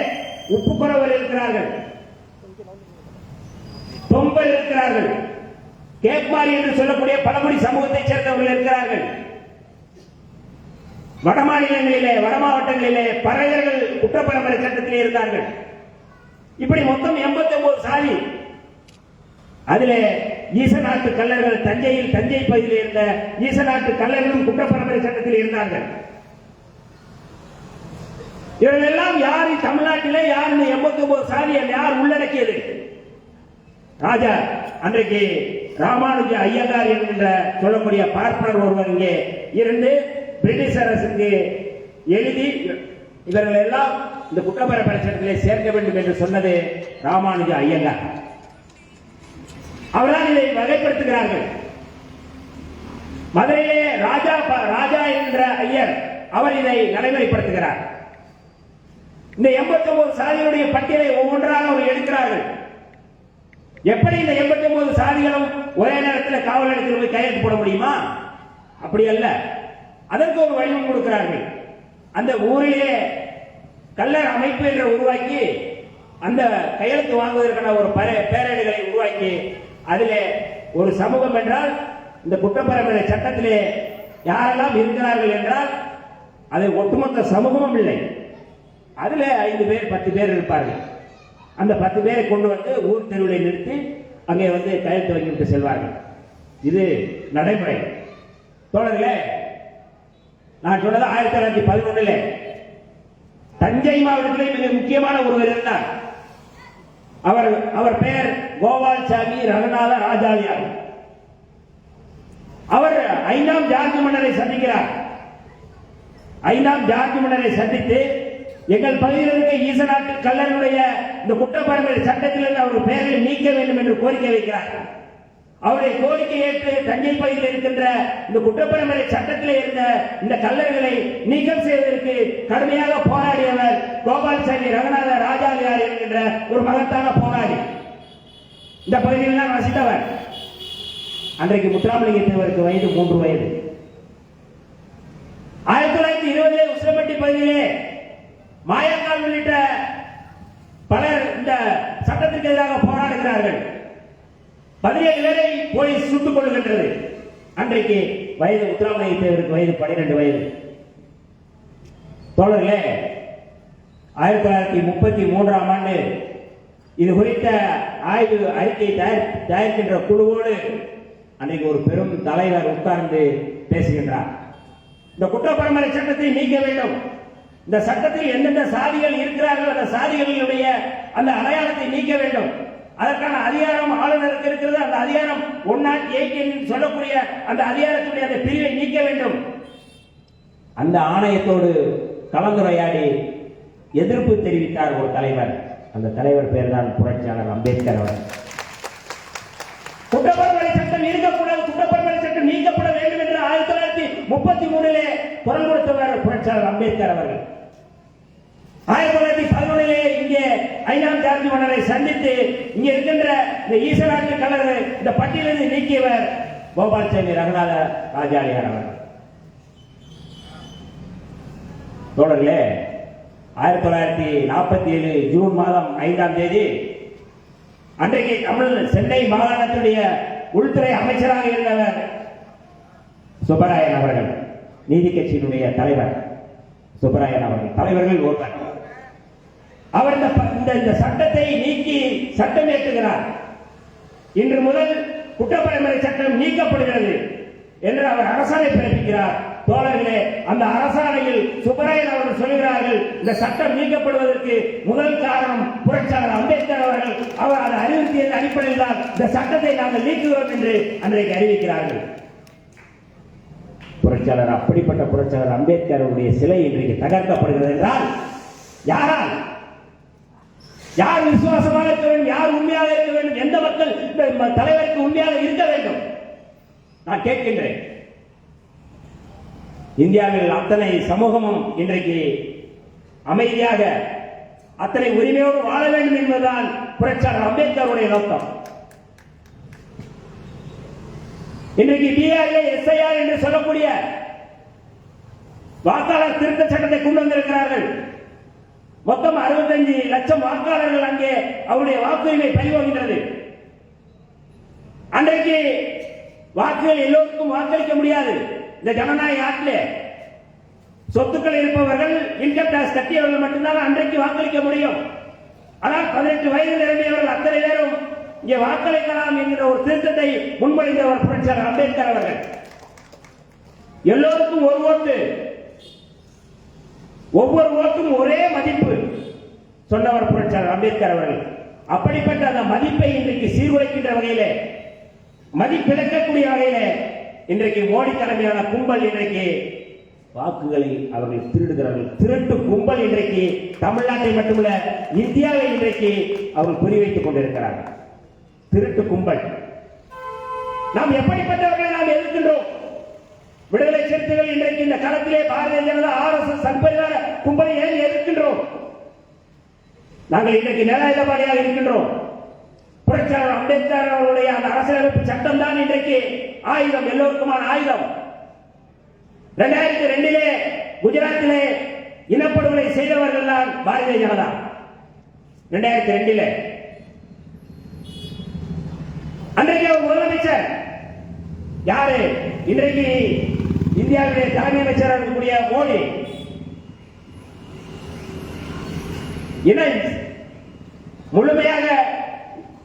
உப்புக்குறவர் இருக்கிறார்கள், தொம்பர் இருக்கிறார்கள், கேக்மாரி என்று சொல்லக்கூடிய பழங்குடி சமூகத்தைச் சேர்ந்தவர்கள் இருக்கிறார்கள். வட மாநிலங்களிலே, வட மாவட்டங்களிலே பறையர்கள் குற்றப்பரம்பரை சட்டத்திலே இருந்தார்கள். இப்படி மொத்தம் 89 சாதி. அதிலே ஈசநாட்டு கள்ளர்கள், தஞ்சை பகுதியில் இருந்த ஈசநாட்டு கள்ளர்களும் குற்றப்பரம்பரை சட்டத்தில் இருந்தார்கள். இவர்களெல்லாம் யார் தமிழ்நாட்டிலே யார் இந்த 89 சாதியை யார் உள்ளடக்கியது? ராஜா அன்றைக்கு ராமானுஜ ஐயங்கார் என்கின்ற சொல்லக்கூடிய பார்ப்பனர் ஒருவர் இங்கே இருந்து பிரிட்டிஷ் அரசுக்கு எழுதி இவர்கள் எல்லாம் இந்த குற்றப்பரம்பரை சட்டத்திலே சேர்க்க வேண்டும் என்று சொன்னது ராமானுஜ ஐயங்கார். அவர்கள் இதை வகைப்படுத்துகிறார்கள். மதுரையிலே ராஜா என்ற ஐயர் அவர் இதை நடைமுறைப்படுத்துகிறார். இந்த 89 சாதிகளுடைய பட்டியலை ஒவ்வொன்றாக அவர் எடுக்கிறார்கள். எப்படி இந்த 89 சாதிகளும் ஒரே நேரத்தில் காவல் நிலையத்தில் போய் கையெழுத்து போட முடியுமா? அப்படி அல்ல. அதற்கு ஒரு வடிவம் கொடுக்கிறார்கள். அந்த ஊரிலே கள்ளர் அமைப்பு என்று உருவாக்கி அந்த கையெழுத்து வாங்குவதற்கான ஒரு பேரேடுகளை உருவாக்கி அதிலே ஒரு சமூகம் என்றால் இந்த குற்றப்பரம்பரை சட்டத்திலே யாரெல்லாம் இருக்கிறார்கள் என்றால் அது ஒட்டுமொத்த சமூகமும் இல்லை. அதுல 5 பேர் 10 பேர் இருப்பார்கள். அந்த 10 பேரை கொண்டு வந்து ஊர் தெருவில் நிறுத்தி அங்கே வந்து கையெழுத்து வாங்கிவிட்டு செல்வார்கள். இது நடைமுறை. தோழர்களே, நான் சொன்னது 1911 தஞ்சை மாவட்டத்திலே மிக முக்கியமான ஒருவர் இருந்தார். அவர் பெயர் கோபால்சாமி ரங்கநாத ராஜாவியார். அவர் 5ஆம் ஜார்ஜ் மன்னரை சந்திக்கிறார். 5ஆம் ஜார்ஜ் மன்னரை சந்தித்து எங்கள் பகுதியில் இருக்க ஈசநாட்டு கள்ளனுடைய இந்த குற்றப்பரம்பரை சட்டத்திலிருந்து அவர் பெயரை நீக்க வேண்டும் என்று கோரிக்கை வைக்கிறார். அவருடைய கோரிக்கை ஏற்று தஞ்சை பகுதியில் இருக்கின்ற இந்த குற்றப்பரம்பரை சட்டத்தில் இருந்த இந்த கல்லர்களை நீக்கம் செய்வதற்கு கடுமையாக போராடியவர் கோபால்சாமி ரங்கநாத ராஜாலியார் என்கின்ற ஒரு மகத்தான போராளி. இந்த பகுதியில் தான் வசித்தவர். அன்றைக்கு முத்துராமலிங்க தேவருக்கு வயது 3 வயது. 1920 உசிலம்பட்டி பகுதியிலே மாயக்கால் உள்ளிட்ட பலர் இந்த சட்டத்திற்கு எதிராக போராடுகிறார்கள். 17 பேரை போலீஸ் சுட்டுக் கொள்கின்றது. அன்றைக்கு வயது முத்துராமலிங்க தேவருக்கு வயது 12 வயது. தோழர்களே, 1933ஆம் ஆண்டு இது குறித்த ஆய்வு அறிக்கை தயாரிக்கின்ற குழுவோடு அன்றைக்கு ஒரு பெரும் தலைவர் உட்கார்ந்து பேசுகின்றார். இந்த குற்றப்பரம்பரை சட்டத்தை நீக்க வேண்டும். இந்த சட்டத்தில் எந்தெந்த சாதிகள் இருக்கிறார்கள் அந்த சாதிகளுடைய அந்த அடையாளத்தை நீக்க வேண்டும். அதற்கான அதிகாரம் ஆளுநருக்கு இருக்கிறது. அந்த அதிகாரம் 108 சொல்லக்கூடிய அந்த அதிகாரத்துடைய அந்த பிரிவை நீக்க வேண்டும். அந்த ஆணையத்தோடு கலந்துரையாடி எதிர்ப்பு தெரிவித்தார் ஒரு தலைவர். அந்த தலைவர் பேர் தான் புரட்சியாளர் அம்பேத்கர் அவர். குற்றப்பரம்பரை சட்டம் இருக்கக்கூடாது, குற்றப்பரம்பரை சட்டம் நீக்கப்பட வேண்டும் என்று 1933 குரல் கொடுத்தவர் புரட்சியாளர் அம்பேத்கர் அவர்கள். 1911 இங்கே 5ஆம் ஜார்ஜ் மன்னரை சந்தித்து இங்கே இருக்கின்ற இந்த ஈசலாட்டு கலர் இந்த பட்டியலிருந்து நீக்கியவர் கோபால்சாமி ரங்கநாத ராஜாலியார் அவர். தோழர்களே, 1947 ஜூன் மாதம் 5ஆம் தேதி அன்றைக்கு சென்னை மாகாணத்துடைய உள்துறை அமைச்சராக இருந்தவர் சுப்பராயன் அவர்கள், நீதி கட்சியினுடைய தலைவர் சுப்பராயன் அவர்கள் தலைவர்கள் ஒருவர். அவர் இந்த சட்டத்தை நீக்கி சட்டம் ஏற்றுகிறார். இன்று முதல் குற்றப்பரம்பரை சட்டம் நீக்கப்படுகிறது என்று அவர் அரசாணை பிறப்பிக்கிறார். தோழர்களே, அந்த அரசாணையில் சுப்பராயன் அவர்கள் சொல்கிறார்கள், இந்த சட்டம் நீக்கப்படுவதற்கு முதல் காரணம் புரட்சியாளர் அம்பேத்கர் அவர்கள். அவர் அதை அறிவுறுத்தியதன் அடிப்படையில் தான் இந்த சட்டத்தை நாங்கள் நீக்குகிறோம் என்று அன்றைக்கு அறிவிக்கிறார்கள். புரட்சியாளர் அப்படிப்பட்ட புரட்சியாளர் அம்பேத்கர் அவருடைய சிலை இன்றைக்கு தகர்க்கப்படுகிறது என்றால் யாரால்? யார் விசுவாசமாக இருக்க வேண்டும்? யார் உண்மையாக இருக்க வேண்டும்? எந்த மக்கள் இந்த தலைவருக்கு உண்மையாக இருக்க வேண்டும்? நான் கேட்கின்றேன். இந்தியாவில் அத்தனை சமூகமும் இன்றைக்கு அமைதியாக அத்தனை உரிமையோடு வாழ வேண்டும் என்பதுதான் புரட்சியாளர் அம்பேத்கருடைய நோக்கம். இன்றைக்கு பிஆர்ஏ எஸ்ஐஆர் என்று சொல்லக்கூடிய வாக்காளர் திருத்த சட்டத்தை கொண்டு வந்திருக்கிறார்கள். மொத்தம் 65 லட்சம் வாக்காளர்கள் அங்கே அவருடைய வாக்குரிமை பறிபோகின்றது. அன்றைக்கு வாக்குகள் எல்லோருக்கும் வாக்களிக்க முடியாது. இந்த ஜனநாயக நாட்டிலே சொத்துக்கள் இருப்பவர்கள், இன்கம் டாக்ஸ் கட்டியவர்கள் மட்டும்தான் அன்றைக்கு வாக்களிக்க முடியும். ஆனால் 18 வயது நிரம்பியவர்கள் அத்தனை பேரும் இங்கே வாக்களிக்கலாம் என்கிற ஒரு திருத்தத்தை முன்மொழிந்தவர் புரட்சியாளர் அம்பேத்கர் அவர்கள். எல்லோருக்கும் ஒரு ஓட்டு, ஒவ்வொரு ஓட்டும் ஒரே மதிப்பு சொன்னவர் புரட்சியாளர் அம்பேத்கர் அவர்கள். அப்படிப்பட்ட அந்த மதிப்பை இன்றைக்கு சீர்குலைக்கின்ற வகையிலே, மதிப்பிழக்கக்கூடிய வகையிலே இன்றைக்கு மோடி தலைமையிலான கும்பல் இன்றைக்கு வாக்குகளை அவர்கள் திருடுகிறார்கள். திருட்டு கும்பல் இன்றைக்கு தமிழ்நாட்டை மட்டுமல்ல இந்தியாவை இன்றைக்கு அவர்கள் குறிவைத்துக் கொண்டிருக்கிறார்கள். திருட்டு கும்பல். நாம் எப்படிப்பட்டவர்களை நாம் எதிர்க்கின்றோம்? விடுதலை சிறுத்தைகள் இன்றைக்கு இந்த களத்திலே பாரதிய ஜனதா RSS சன்பரிவார கும்பலை ஏன் எதிர்க்கின்றோம்? நாங்கள் இன்றைக்கு நியாயவாதியாக இருக்கின்றோம். புரட்சியாளர் அம்பேத்கர் அவருடைய அந்த அரசியலமைப்பு சட்டம் தான் இன்றைக்கு ஆயுதம், எல்லோருக்குமான ஆயுதம். 2002 குஜராத்திலே இனப்படுகொலை செய்தவர்கள் தான் பாரதிய ஜனதா. 2002 அன்றைக்கு அவர் முதலமைச்சர் யாரு? இன்றைக்கு இந்தியாவுடைய தலைமை அமைச்சராக இருக்கக்கூடிய மோடி. முழுமையாக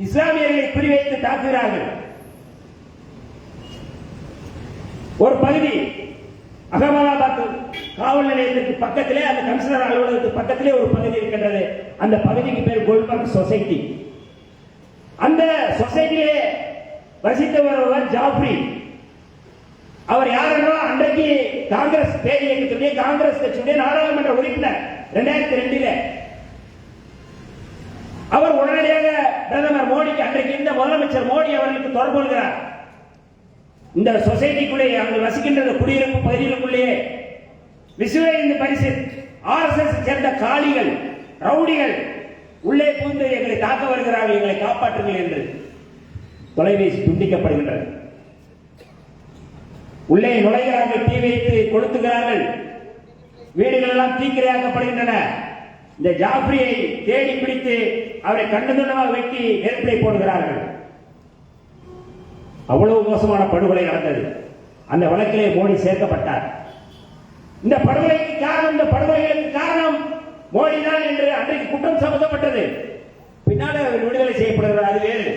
இஸ்லாமியர்களை குறிவைத்து தாக்குகிறார்கள். ஒரு பகுதி அகமதாபாத் காவல் நிலையத்திற்கு பக்கத்திலே, அந்த கமிஷனர் அலுவலகத்துக்கு பக்கத்திலே ஒரு பகுதி இருக்கின்றது. அந்த பகுதிக்கு பேர் கோல்பர்க் சொசைட்டி. அந்த சொசைட்டியிலே வசித்து வருபவர் ஜாஃப்ரி. அவர் யார் என்றால் அன்றைக்கு காங்கிரஸ் பேர் இயக்கத்துடைய காங்கிரஸ் கட்சியுடைய நாடாளுமன்ற உறுப்பினர் 2002. அவர் உடனடியாக பிரதமர் மோடிக்கு அன்றைக்கு இந்த முதலமைச்சர் மோடி அவர்களுக்கு தொடர்பு கொள்கிறார். இந்த சொசைட்டிக்குள்ளே அவர்கள் வசிக்கின்ற குடியிருப்பு பகுதிகளுக்குள்ளே விஸ்வ இந்து பரிஷத் RSS சேர்ந்த காளிகள் ரவுடிகள் உள்ளே புகுந்து எங்களை தாக்க வருகிறார்கள், எங்களை காப்பாற்றுங்கள் என்று தொலைபேசி துண்டிக்கப்படுகின்றது. உள்ளே நுழைகிறார்கள், தீ வைத்து கொளுத்துகிறார்கள், வீடுகள் எல்லாம் தீக்கிரையாக்கப்படுகின்றன. இந்த ஜாஃப்ரியை தேடி பிடித்து அவரை கண்டுதுண்டமாக வெட்டி நெருப்பிலை போடுகிறார்கள். அவ்வளவு மோசமான படுகொலை நடந்தது. அந்த வழக்கிலே மோடி சேர்க்கப்பட்டார். இந்த படுகொலைக்கு காரணம், இந்த படுகொலைகளுக்கு காரணம் மோடி தான் என்று அன்றைக்கு குற்றம் சுமத்தப்பட்டது. பின்னால் அவர் விடுதலை செய்யப்படுகிறார், அது வேறு.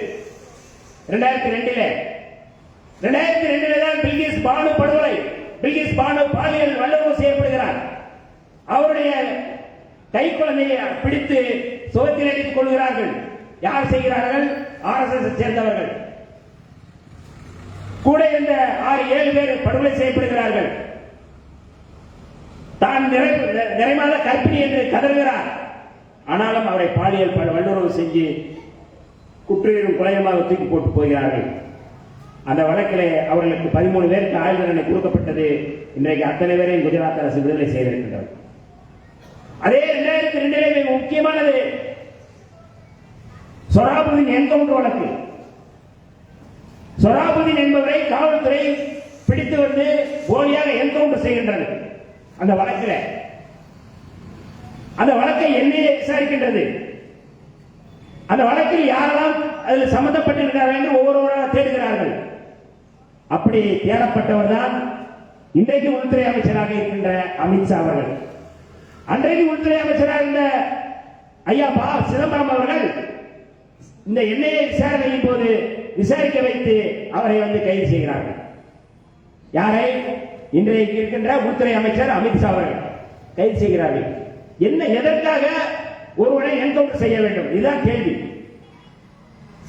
2002 தான் பில்கிஸ் பானு படுகொலை. பில்கிஸ் பானு பாலியல் வல்லுறவு செய்யப்படுகிறார். அவருடைய கை குழந்தையை பிடித்து சுகத்தில் அடித்துக் கொள்கிறார்கள். யார் செய்கிறார்கள்? RSS சேர்ந்தவர்கள். கூட இருந்த 6-7 பேர் படுகொலை செய்யப்படுகிறார்கள். தான் நிறைமாத கற்பிணி என்று கதறுகிறார். ஆனாலும் அவரை பாலியல் வல்லுறவு செஞ்சு குற்றீரும் கொலையுமாக தூக்கி போட்டு போகிறார்கள். அந்த வழக்கிலே அவர்களுக்கு 13 பேருக்கு ஆயுள் தண்டனை கொடுக்கப்பட்டது. இன்றைக்கு அத்தனை பேரையும் குஜராத் அரசு விடுதலை செய்திருக்கின்றது. அதே 2002 முக்கியமானது சொராபுதீன் என்கவுண்டர் வழக்கு. சொராபுதீன் என்பவரை காவல்துறை பிடித்து வந்து போலியாக என்கவுண்டர் செய்கின்றது. அந்த வழக்கில் அந்த வழக்கை NIA விசாரிக்கின்றது. அந்த வழக்கில் யாரெல்லாம் அதில் சம்பந்தப்பட்டிருக்கிறார்கள் என்று ஒவ்வொருவராக தேடுகிறார்கள். அப்படி தேடப்பட்டவர் தான் இன்றைக்கு உள்துறை அமைச்சராக இருக்கின்ற அமித்ஷா அவர்கள். அன்றைக்கு உள்துறை அமைச்சராக இருந்த ஐயா ப. சிதம்பரம் அவர்கள் இந்த NIA விசாரணையின் போது விசாரிக்க வைத்து அவரை வந்து கைது செய்கிறார்கள். யாரை? இன்றைக்கு இருக்கின்ற உள்துறை அமைச்சர் அமித்ஷா அவர்கள் கைது செய்கிறார்கள். என்ன, எதற்காக ஒருவனை என்கவுண்டர் செய்ய வேண்டும்? இதுதான் கேள்வி.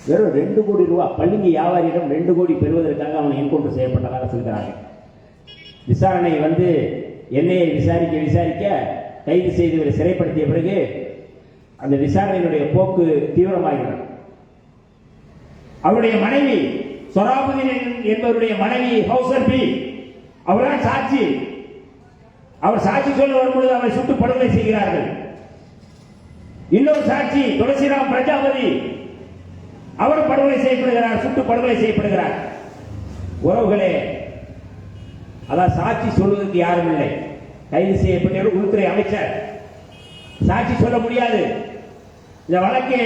வெறும் 2 கோடி ரூபாய் பள்ளிங்க வியாபாரியிடம் 2 கோடி பெறுவதற்காக அவன் என்கவுண்டர் செய்யப்பட்டதாக சொல்கிறார்கள். விசாரணை வந்து NIA விசாரிக்க கைது செய்து சிறைப்படுத்திய பிறகு அந்த விசாரணையினுடைய போக்கு தீவிரமாகிறது. அவருடைய மனைவி சொராபுதீன் என்பவருடைய மனைவி ஹவுசர் பி அவர்தான் சாட்சி. அவர் சாட்சி சொல்ல வரும்பொழுது அவரை சுட்டு படுகொலை செய்கிறார்கள். இன்னொரு சாட்சி துளசிராம் பிரஜாபதி அவர் படுகொலை செய்யப்படுகிறார், சுட்டு படுகொலை செய்யப்படுகிறார். உறவுகளே, அதான் சாட்சி சொல்வதற்கு யாரும் இல்லை. கைது செய்யப்பட்ட உள்துறை அமைச்சர் சாட்சி சொல்ல முடியாது. இந்த வழக்கு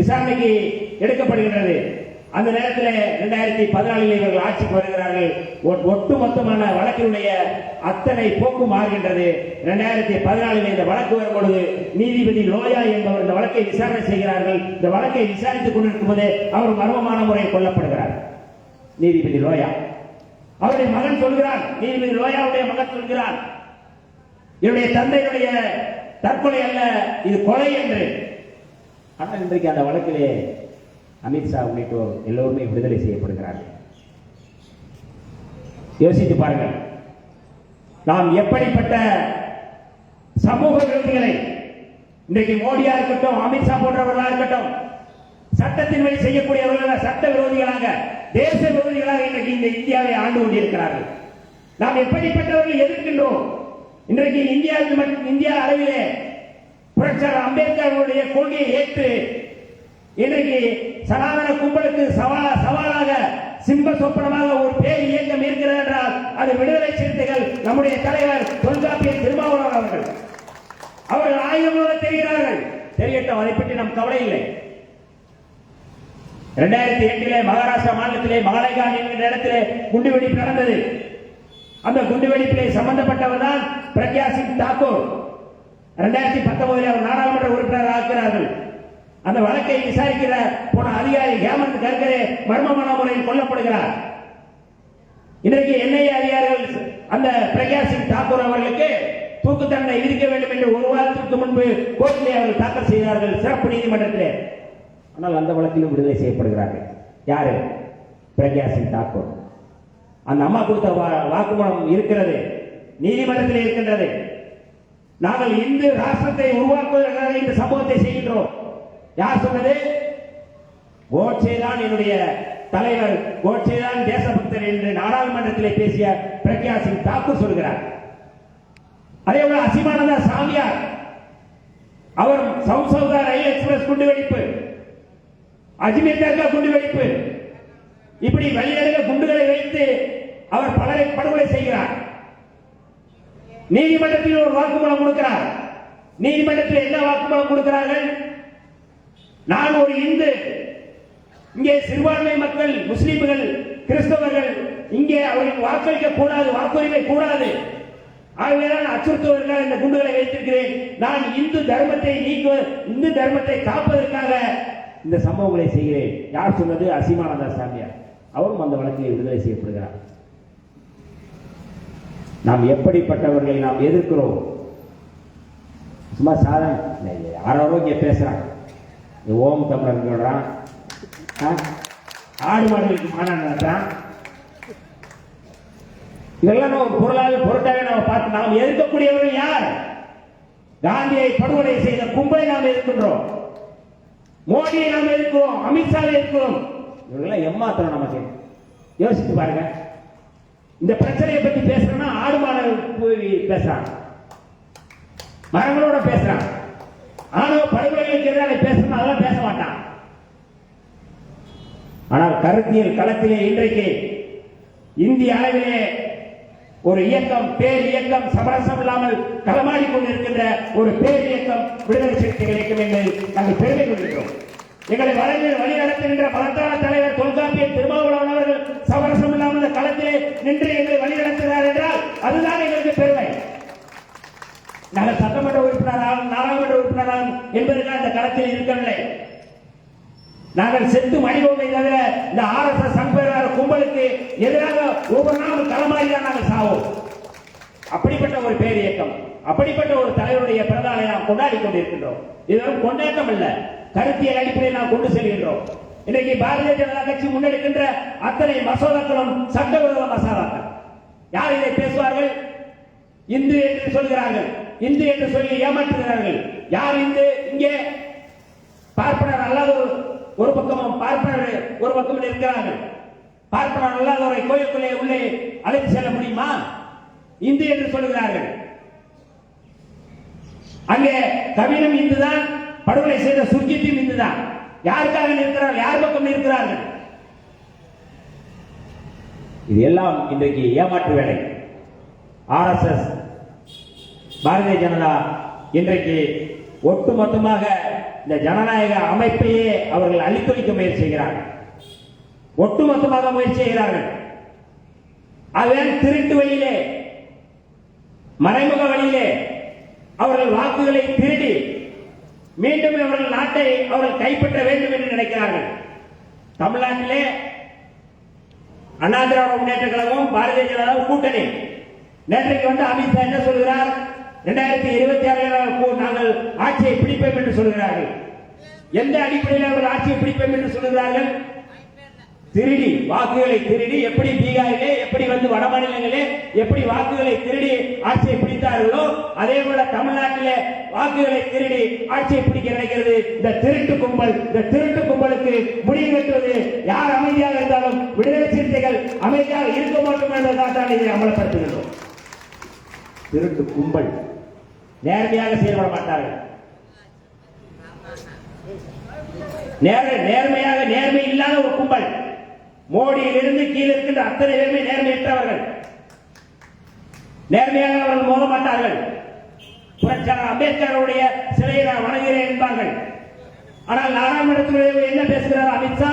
விசாரணைக்கு எடுக்கப்படுகின்றது. அந்த நேரத்தில் 2014 இவர்கள் ஆட்சிக்கு வருகிறார்கள். ஒட்டுமொத்தமான வழக்கினுடைய அத்தனை போக்கு மாறுகின்றது. 2014 இந்த வழக்கு வரும்பொழுது நீதிபதி லோயா என்பவர் இந்த வழக்கை விசாரணை செய்கிறார்கள். இந்த வழக்கை விசாரித்துக் கொண்டிருக்கும் போதே அவர் மர்மமான முறையில் கொல்லப்படுகிறார். நீதிபதி லோயா அவருடைய மகன் சொல்கிறார், நீதிபதி லோயாவுடைய மகன் சொல்கிறார், என்னுடைய தந்தையுடைய தற்கொலை அல்ல, இது கொலை என்று. ஆனால் இன்றைக்கு அந்த வழக்கிலே அமித்ஷா உள்ளிட்டோர் எல்லோருமே விடுதலை செய்யப்படுகிறார்கள். யோசித்து பாருங்கள், நாம் எப்படிப்பட்ட சமூக விரோதிகளை இன்றைக்கு மோடியா இருக்கட்டும், அமித்ஷா போன்றவர்களாக இருக்கட்டும், சட்டத்தின் வழி செய்யக்கூடியவர்கள் சட்ட விரோதிகளாக, தேச விரோதிகளாக இன்றைக்கு இந்த இந்தியாவை ஆண்டு கொண்டிருக்கிறார்கள். நாம் எப்படிப்பட்டவர்கள் எதிர்க்கின்றோம்? இன்றைக்கு இந்தியா அளவிலே புரட்சியாளர் அம்பேத்கருடைய கொள்கையை ஏற்று இன்றைக்கு சனாதன கும்பலுக்கு சவாலாக சிம்ப சொப்பனமாக ஒரு பேர் இயக்கம் இருக்கிறது என்றால் அது விடுதலை சிறுத்தைகள், நம்முடைய தலைவர் தொல்காப்பியர் திருமாவளவன் அவர்கள். அவர்கள் ஆயுதமாக தெரிகிறார்கள், தெரியட்டும், அதை பற்றி நம் கவலை இல்லை. 2008 மகாராஷ்டிரா மாநிலத்திலே மகாலேகான் என்கிற இடத்திலே குண்டுவெடிப்பு நடந்தது. அந்த குண்டுவெடிப்பிலே சம்பந்தப்பட்டவர் தான் பிரக்யா சிங் தாக்கூர். 2019 அவர் நாடாளுமன்ற உறுப்பினர் ஆக்கிறார்கள். அந்த வழக்கை விசாரிக்கிற போன அதிகாரி ஹேமந்த் கர்கரே மர்மமான முறையில் கொல்லப்படுகிறார். இன்றைக்கு NIA அதிகாரிகள் அந்த பிரக்யா சிங் தாக்கூர் அவர்களுக்கு தூக்கு தண்டனை விதிக்க வேண்டும் என்று ஒரு வாரத்திற்கு முன்பு கோர்ட்டிலே அவர்கள் தாக்கல் செய்தார்கள், சிறப்பு நீதிமன்றத்திலே. ஆனால் அந்த வழக்கிலும் விடுதலை செய்யப்படுகிறார்கள். யாரு? பிரக்யா சிங் தாக்கூர். அந்த அம்மா கொடுத்த வாக்குமூலம் இருக்கிறது, நீதிமன்றத்தில் இருக்கின்றது. நாங்கள் இந்து ராஷ்டிரத்தை உருவாக்குவதற்காக இந்த சம்பவத்தை செய்கின்றோம். யார் சொன்னது? கோட்சே தான் என்னுடைய தலைவர், கோட்சே தான் தேசபக்தர் என்று நாடாளுமன்றத்திலே பேசிய பிரக்யா சிங் தாக்கூர் சொல்கிறார். அதே போல அசீமானந்தா சாமியார், அவர் சவுசௌதா ரயில் எக்ஸ்பிரஸ் குண்டுவெடிப்பு, அஜ்மீர் தர்கா குண்டுவெடிப்பு, இப்படி வழிநடுக குண்டுகளை வைத்து அவர் பலரை படுகொலை செய்கிறார். நீதிமன்றத்தில் ஒரு வாக்குமூலம் கொடுக்கிறார். நீதிமன்றத்தில் என்ன வாக்குமூலம் கொடுக்கிறார்கள்? நான் ஒரு இந்து, இங்கே சிறுபான்மை மக்கள், முஸ்லிம்கள், கிறிஸ்தவர்கள் இங்கே அவர்கள் வாக்களிக்க கூடாது, வாக்குரிமை கூடாது, ஆகவேதான் அச்சுறுத்துவதற்காக இந்த குண்டுகளை வைத்திருக்கிறேன். நான் இந்து தர்மத்தை இந்து தர்மத்தை காப்பதற்காக இந்த சம்பவங்களை செய்கிறேன். யார் சொன்னது? அசீமானந்தா சாமியார். அவரும் அந்த வழக்கில் விடுதலை செய்யப்படுகிறார். நாம் எப்படிப்பட்டவர்களை நாம் எதிர்க்கிறோம்? சும்மா சாதாரண யாரோ இங்க பேசுறாங்க, ஓம் தமிழர் சொல்றான், ஆடு மாடுகளுக்கு மாநாடு நடத்துறான். இதெல்லாம் ஒரு பொருட்டாக நாம் பார்த்து நாம் எதிர்க்கக்கூடியவர்கள் யார்? காந்தியை படுகொலை செய்த கும்பலை நாம் எதிர்க்கின்றோம், மோடியை நாம் எதிர்க்கிறோம், அமித்ஷாவை எதிர்க்கிறோம். இவர்களெல்லாம் ஏமாத்திரம் நமக்கு. யோசித்து பாருங்க. இந்த பிரச்சனையை பற்றி பேசுறோம்னா ஆடு மாடு பேசுறாங்க, மரங்களோட பேசுறான். ஆணவ படுகொலைகளுக்கு எதிராக பேசணும், அதெல்லாம் பேச மாட்டான். ஆனால் கருத்தியல் களத்திலே இன்றைக்கு இந்திய அளவிலே ஒரு இயக்கம், பேர் இயக்கம், சமரசம் இல்லாமல் களமாடி கொண்டிருக்கின்ற ஒரு பேர் இயக்கம் விடுதலை சிறுத்தைகள் இயக்கம் என்பதை நாங்கள் பெருமை கொள்கிறோம். எங்களை வழி நடத்துகின்ற பலத்தான தலைவர் தொல்காப்பிய திருமாவளவன் அவர்கள் சமரசம் இல்லாமல் களத்திலே நின்று எங்களை வழி நடத்துகிறார் என்றால் அதுதான் எங்களுக்கு பெருமை. நாங்கள் சட்டமன்ற உறுப்பினராக, நாடாளுமன்ற உறுப்பினராக என்பதற்காக இந்த களத்தில் இருக்கவில்லை. நாங்கள் செத்து மடிவோமே தவிர இந்த RSS சம்பேரார கும்பலுக்கு எதிராக ஒவ்வொரு நாளும் களமாடிதான் நாங்கள் சாவோம். அப்படிப்பட்ட ஒரு பேர் இயக்கம், அப்படிப்பட்ட ஒரு தலைவருடைய பிறந்தநாளை நாம் கொண்டாடி கொண்டிருக்கின்றோம். இதெல்லாம் கொண்டாட்டம் அல்ல, கருத்தியல் அடிப்படையில் நாம் கொண்டு செல்கின்றோம். இன்றைக்கு பாரதிய ஜனதா கட்சி முன்னெடுக்கின்ற அத்தனை மசோதாக்களும் சட்டவிரோத மசோதாக்கள். யார் இதை பேசுவார்கள்? இந்து என்று சொல்கிறார்கள், இந்து என்று சொல்லி ஏமாற்றுகிறார்கள். யார் இந்து? இங்கே பார்ப்பனர் அல்லாத ஒரு பக்கமும் பார்ப்பனர் ஒரு பக்கம் இருக்கிறார்கள். பார்ப்பனர் அல்லாதவரை கோயிலுக்குள்ளே உள்ளே அழைத்து செல்ல முடியுமா? இந்து என்று சொல்கிறார்கள். அங்கே கவினும் இந்துதான், படுகொலை செய்த சுர்ஜித்தும் இந்துதான். யாருக்காக நிற்கிறார்கள்? யார் பக்கம் நிற்கிறார்கள்? இது எல்லாம் இன்றைக்கு ஏமாற்று வேலை. RSS, பாரதிய ஜனதா இன்றைக்கு ஒட்டுமொத்தமாக இந்த ஜனநாயக அமைப்பையே அவர்கள் அழித்தொழிக்க முயற்சி செய்கிறார்கள். ஒட்டுமொத்தமாக முயற்சி செய்கிறார்கள். அதன் திருட்டு வழியிலே, மறைமுக வழியிலே அவர்கள் வாக்குகளை திருடி மீண்டும் அவர்கள் நாட்டை அவர்கள் கைப்பற்ற வேண்டும் என்று நினைக்கிறார்கள். தமிழ்நாட்டிலே அண்ணா திராவிட முன்னேற்ற கழகம், பாரதிய ஜனதா கூட்டணி. நேற்றைக்கு வந்து அமித்ஷா என்ன சொல்கிறார்? 2026 நாங்கள் ஆட்சியை பிடிப்போம் என்று சொல்கிறார்கள். எந்த அடிப்படையில் அவர்கள் ஆட்சியை பிடிப்போம் என்று சொல்கிறார்கள்? திருடி, வாக்குகளை திருடி, எப்படி பீகாரிலே, எப்படி வந்து வட மாநிலங்களே எப்படி வாக்குகளை திருடி ஆட்சியை பிடித்தார்களோ அதே போல தமிழ்நாட்டிலே வாக்குகளை திருடி ஆட்சியை பிடிக்க நினைக்கிறது இந்த திருட்டு கும்பல். இந்த திருட்டு கும்பலுக்கு முடிவு கட்டுவது யார் அமைதியாக இருந்தாலும் விடுதலை சிறுத்தைகள் அமைதியாக இருக்க மாட்டோம் என்பதற்காக இதை அமலப்படுத்துகின்றோம். திருட்டு கும்பல் நேர்மையாக செயல்பட மாட்டார்கள். நேர்மையாக நேர்மை இல்லாத ஒரு கும்பல். மோடியிலிருந்து கீழே இருக்கின்ற அத்தனை பேருமே நேர்மையற்றவர்கள். நேர்மையாக அவர்கள் மோத மாட்டார்கள். புரட்சியாளர் அம்பேத்கருடைய சிலையை நான் வணங்குகிறேன் என்பார்கள். ஆனால் நாடாளுமன்றத்தில் என்ன பேசுகிறார் அமித்ஷா?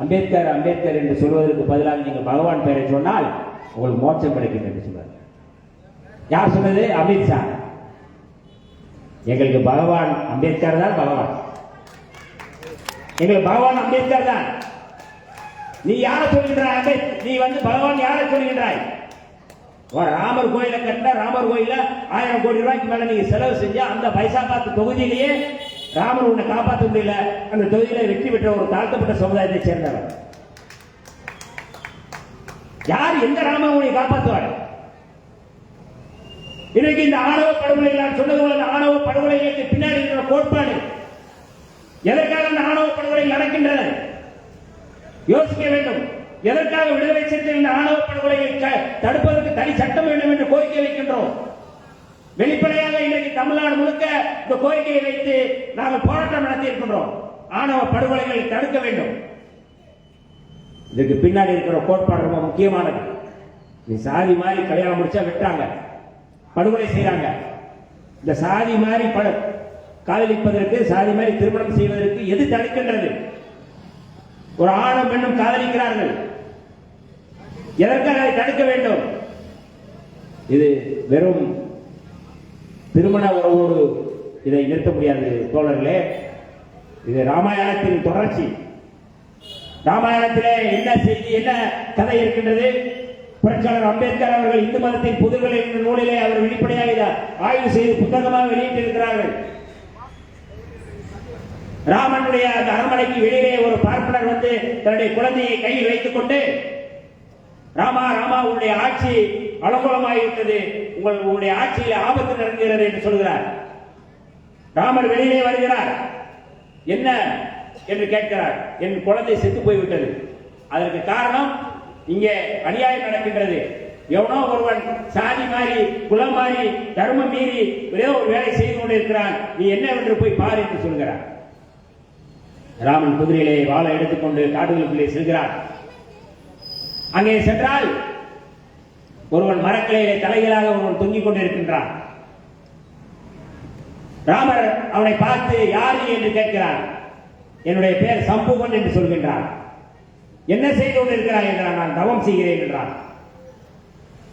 அம்பேத்கர் அம்பேத்கர் என்று சொல்வதற்கு பதிலாக நீங்கள் பகவான் பெயரை சொன்னால் உங்களுக்கு மோட்சம் கிடைக்கும் என்று சொல்றார். யார் சொன்னது? அமித்ஷா. எங்களுக்கு பகவான் அம்பேத்கர் தான் பகவான். எங்களுக்கு பகவான் அம்பேத்கர் தான். நீ யாரை சொல்கின்றாய்? நீ வந்து பகவான் யாரை சொல்கின்றாய்? ராமர் கோயில கட்ட, ராமர் கோயில 1000 கோடி ரூபாய்க்கு மேல நீங்க செலவு செஞ்சா அந்த பைசாபாத் தொகுதியிலேயே ராமர் உன்னை காப்பாற்ற முடியல. அந்த தொகுதியில வெற்றி பெற்ற ஒரு தாழ்த்தப்பட்ட சமுதாயத்தை சேர்ந்தவர் யார்? எந்த ராமர் உன்னை காப்பாற்றுவார்? இன்னைக்கு இந்த ஆணவ படுகொலை நான் சொன்னது போல இந்த ஆணவ படுகொலைகளுக்கு பின்னாடி இருக்கிற கோட்பாடு எதற்காக இந்த ஆணவ படுகொலை நடக்கின்றன யோசிக்க வேண்டும். எதற்காக விடுதலை சிறுத்தைகள் இந்த ஆணவ படுகொலையை தடுப்பதற்கு தனி சட்டம் வேண்டும் என்று கோரிக்கை வைக்கின்றோம். வெளிப்படையாக இன்றைக்கு தமிழ்நாடு முழுக்க இந்த கோரிக்கையை வைத்து நாங்கள் போராட்டம் நடத்தி இருக்கின்றோம். ஆணவ படுகொலைகளை தடுக்க வேண்டும். இதுக்கு பின்னாடி இருக்கிற கோட்பாடு ரொம்ப முக்கியமானது. நீ சாதி மாதிரி கல்யாணம் முடிச்சா விட்டாங்க, படுகொலை செய்யறாங்க. இந்த சாதி மாதிரி காதலிப்பதற்கு, சாதி மாதிரி திருமணம் செய்வதற்கு எது தடுக்கின்றது? ஒரு ஆணும் பெண்ணும் காதலிக்கிறார்கள், எதற்காக அதை தடுக்க வேண்டும்? இது வெறும் திருமண உறவோடு இதை நிறுத்த முடியாது தோழர்களே. இது ராமாயணத்தின் தொடர்ச்சி. ராமாயணத்திலே என்ன செய்தி, என்ன கதை இருக்கின்றது? புரட்சியாளர் அம்பேத்கர் அவர்கள் இந்து மதத்தின் புதுகள் என்ற நூலிலே அவர் வெளிப்படையாக ஆய்வு செய்து புத்தகமாக வெளியிட்டிருக்கிறார்கள். ராமனுடைய அந்த அரண்மனைக்கு வெளியிலே ஒரு பார்ப்பனர் வந்து தன்னுடைய குழந்தையை கையில் வைத்துக் கொண்டு, ராமா ராமா உங்களுடைய ஆட்சி அலங்கோலமாகிவிட்டது, உங்களுடைய ஆட்சியில் ஆபத்து நடக்கிறது என்று சொல்கிறார். ராமர் வெளியிலே வருகிறார். என்ன என்று கேட்கிறார். என் குழந்தை செத்து போய்விட்டது. அதற்கு காரணம் இங்கே அநியாயம் நடக்கின்றது. எவனோ ஒருவன் சாதி மாறி, குலம் மாறி, தர்மம் மீறி ஏதோ ஒரு வேலை செய்து கொண்டிருக்கிறான், நீ என்ன என்று போய் பாரு என்று சொல்கிறார். ராமன் குதிரையிலே வாளை எடுத்துக்கொண்டு காடுகளுக்குள்ளே செல்கிறார். அங்கே சென்றால் ஒருவன் மரக்கிளையிலே தலைகளாக ஒருவன் தொங்கிக் கொண்டிருக்கின்றான். ராமர் அவனை பார்த்து யார் என்று கேட்கிறார். என்னுடைய பெயர் சம்புவன் என்று சொல்கின்றான். என்ன செய்து கொண்டிருக்கிறாய் என்றான். நான் தவம் செய்கிறேன் என்றான்.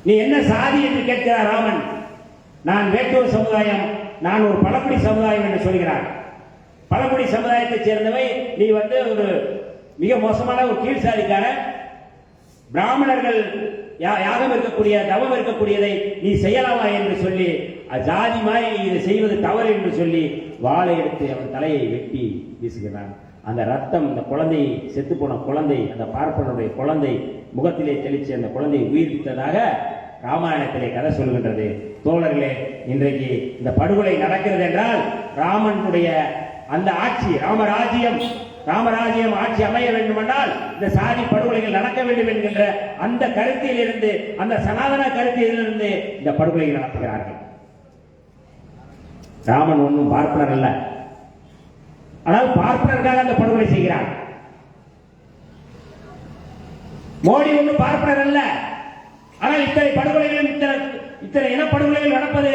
நீ என்ன சாதி என்று கேட்கிறார் ராமன். நான் வேட்டூர் சமுதாயம், நான் ஒரு பழங்குடி சமுதாயம் என்று சொல்கிறார். பழங்குடி சமுதாயத்தை சேர்ந்தவை, நீ வந்து ஒரு மிக மோசமான ஒரு கீழ் சாதிக்கார, பிராமணர்கள் யாகம் இருக்கக்கூடிய, தவம் இருக்கக்கூடியதை நீ செய்யலாமா என்று சொல்லி, ஜாதி மாதிரி இதை செய்வது தவறு என்று சொல்லி வாளை எடுத்து அவன் தலையை வெட்டி வீசுகிறான். அந்த ரத்தம், அந்த குழந்தை, செத்து போன குழந்தை, அந்த பார்ப்பனுடைய குழந்தை முகத்திலே தெளித்து அந்த குழந்தையை உயிர்ப்பித்ததாக ராமாயணத்திலே கதை சொல்கின்றது. தோழர்களே, இன்றைக்கு இந்த படுகொலை நடக்கிறது என்றால் ராமனுடைய அந்த ஆட்சி, ராமராஜ்யம் ஆட்சி அமைய வேண்டும் என்றால் இந்த சாதி படுகொலைகள் நடக்க வேண்டும் என்கின்ற அந்த கருத்தில் இருந்து, அந்த சனாதன கருத்தில் இருந்து இந்த படுகொலைகள் நடத்துகிறார்கள். ராமன் ஒன்றும் பார்ப்பனர் அல்ல, ஆனால் பார்ப்பனருக்காக அந்த படுகொலை செய்கிறார். மோடி ஒன்றும் பார்ப்பனர் அல்ல, ஆனால் இத்தனை படுகொலைகளும், இத்தனை இனப்படுகொலைகள் நடப்பது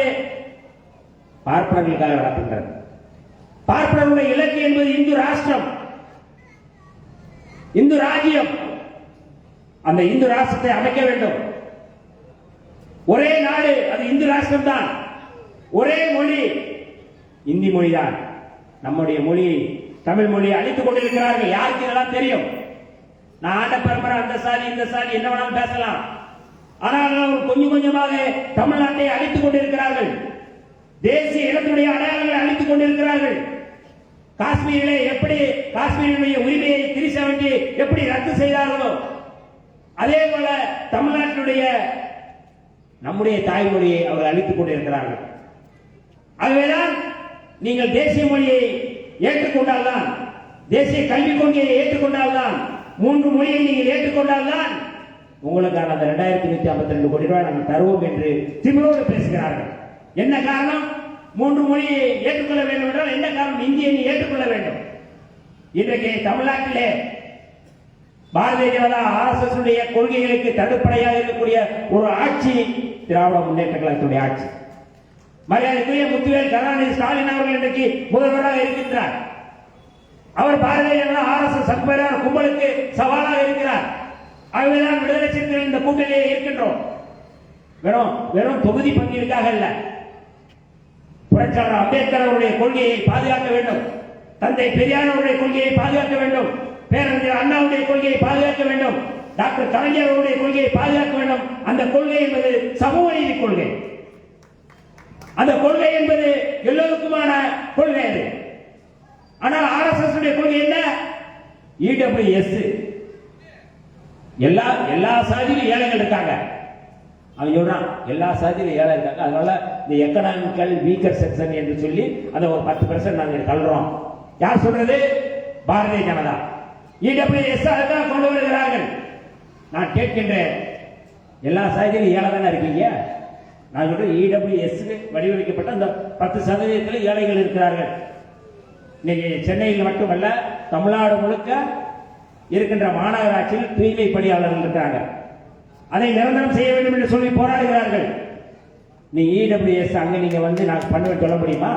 பார்ப்பனர்களுக்காக நடக்கின்றது. பார்ப்பனருடைய இலக்கு என்பது இந்து ராஷ்டிரம், இந்து ராஜ்யம். அந்த இந்து ராஷ்டிரத்தை அமைக்க வேண்டும். ஒரே நாடு, அது இந்து ராஷ்டிரம் தான். ஒரே மொழி, இந்தி மொழிதான். நம்முடைய மொழி, தமிழ் மொழியை அழித்துக் கொண்டிருக்கிறார்கள். யாருக்கு இதெல்லாம் தெரியும்? நான் ஆண்ட பரம்பரை, அந்த சாதி இந்த சாதி என்ன வேணாலும் பேசலாம். ஆனால் கொஞ்சம் கொஞ்சமாக தமிழ்நாட்டை அழித்துக் கொண்டிருக்கிறார்கள். தேசிய இனத்தினுடைய அடையாளங்களை அழித்துக் கொண்டிருக்கிறார்கள். காஷ்மீரிலே எப்படி காஷ்மீருடைய உரிமையை 370 எப்படி ரத்து செய்தார்களோ அதே போல தமிழ்நாட்டினுடைய நம்முடைய தாய்மொழியை அவர்கள் அழித்துக் கொண்டிருக்கிறார்கள். ஆகவேதான் நீங்கள் தேசிய மொழியை ஏற்றுக்கொண்டால்தான், தேசிய கல்விக் கொள்கையை ஏற்றுக்கொண்டால்தான், 3 மொழியை நீங்கள் ஏற்றுக்கொண்டால்தான் உங்களுக்கான அந்த 2152 கோடி ரூபாய் நாங்கள் தருவோம் என்று திமிரோடு பேசுகிறார்கள். என்ன காரணம்? 3 மொழியை ஏற்றுக்கொள்ள வேண்டும் என்றால் என்ன காரணம்? இந்தியை ஏற்றுக்கொள்ள வேண்டும். இன்றைக்கு தமிழ்நாட்டிலே பாரதிய ஜனதா RSS கொள்கைகளுக்கு தடுப்படையாக இருக்கக்கூடிய ஒரு ஆட்சி திராவிட முன்னேற்ற கழகத்துடைய ஆட்சி. மரியாதைக்குரிய முத்துவேல் கருணாநிதி ஸ்டாலின் அவர்கள் இன்றைக்கு முதல்வராக இருக்கின்றார். அவர் பாரதிய ஜனதா RSS சக்பரார் கும்பலுக்கு சவாலாக இருக்கிறார். ஆகவேதான் விடுதலை சிறுத்தைகள் இந்த கூட்டணியிலே இருக்கின்றோம். வெறும் தொகுதி பங்கீடுக்காக அல்ல. புரட்சியாளர் அம்பேத்கர் அவருடைய கொள்கையை பாதுகாக்க வேண்டும், தந்தை பெரியார் அவருடைய கொள்கையை பாதுகாக்க வேண்டும், பேரறிஞர் அண்ணாவுடைய கொள்கையை பாதுகாக்க வேண்டும், டாக்டர் கலைஞர் அவருடைய கொள்கையை பாதுகாக்க வேண்டும். அந்த கொள்கை என்பது சமூக நீதி கொள்கை. அந்த கொள்கை என்பது எல்லோருக்குமான கொள்கை. அது ஆனால் RSS கொள்கை என்ன? EWS. எல்லா சாதியிலும் ஏழைகள் இருக்காங்க. அவன் சொல்றான் எல்லா சாதியிலும் ஏழை இருக்காங்க, அதனால இந்த எக்கனாமிக்கல் வீக்கர் செக்ஷன் என்று சொல்லி அந்த ஒரு 10% நாங்கள் தள்ளுறோம். யார் சொல்றது? பாரதிய ஜனதா. இடபிள்யூஎஸ் அதுதான் கொண்டு வருகிறார்கள். நான் கேட்கின்றேன், எல்லா சாதியிலும் ஏழை தானே இருக்கீங்க? நான் சொல்றேன், இடபிள்யூஎஸ் வடிவமைக்கப்பட்ட அந்த 10% ஏழைகள் இருக்கிறார்கள். இன்னைக்கு சென்னையில் மட்டுமல்ல, தமிழ்நாடு முழுக்க இருக்கின்ற மாநகராட்சியில் தூய்மை பணியாளர்கள் இருக்கிறாங்க. அதை நிரந்தரம் செய்ய வேண்டும் என்று சொல்லி போராடுகிறார்கள். நீ இடபிள்யூஎஸ் அங்க நீங்க வந்து நாங்க பண்ணுவேன் சொல்ல முடியுமா?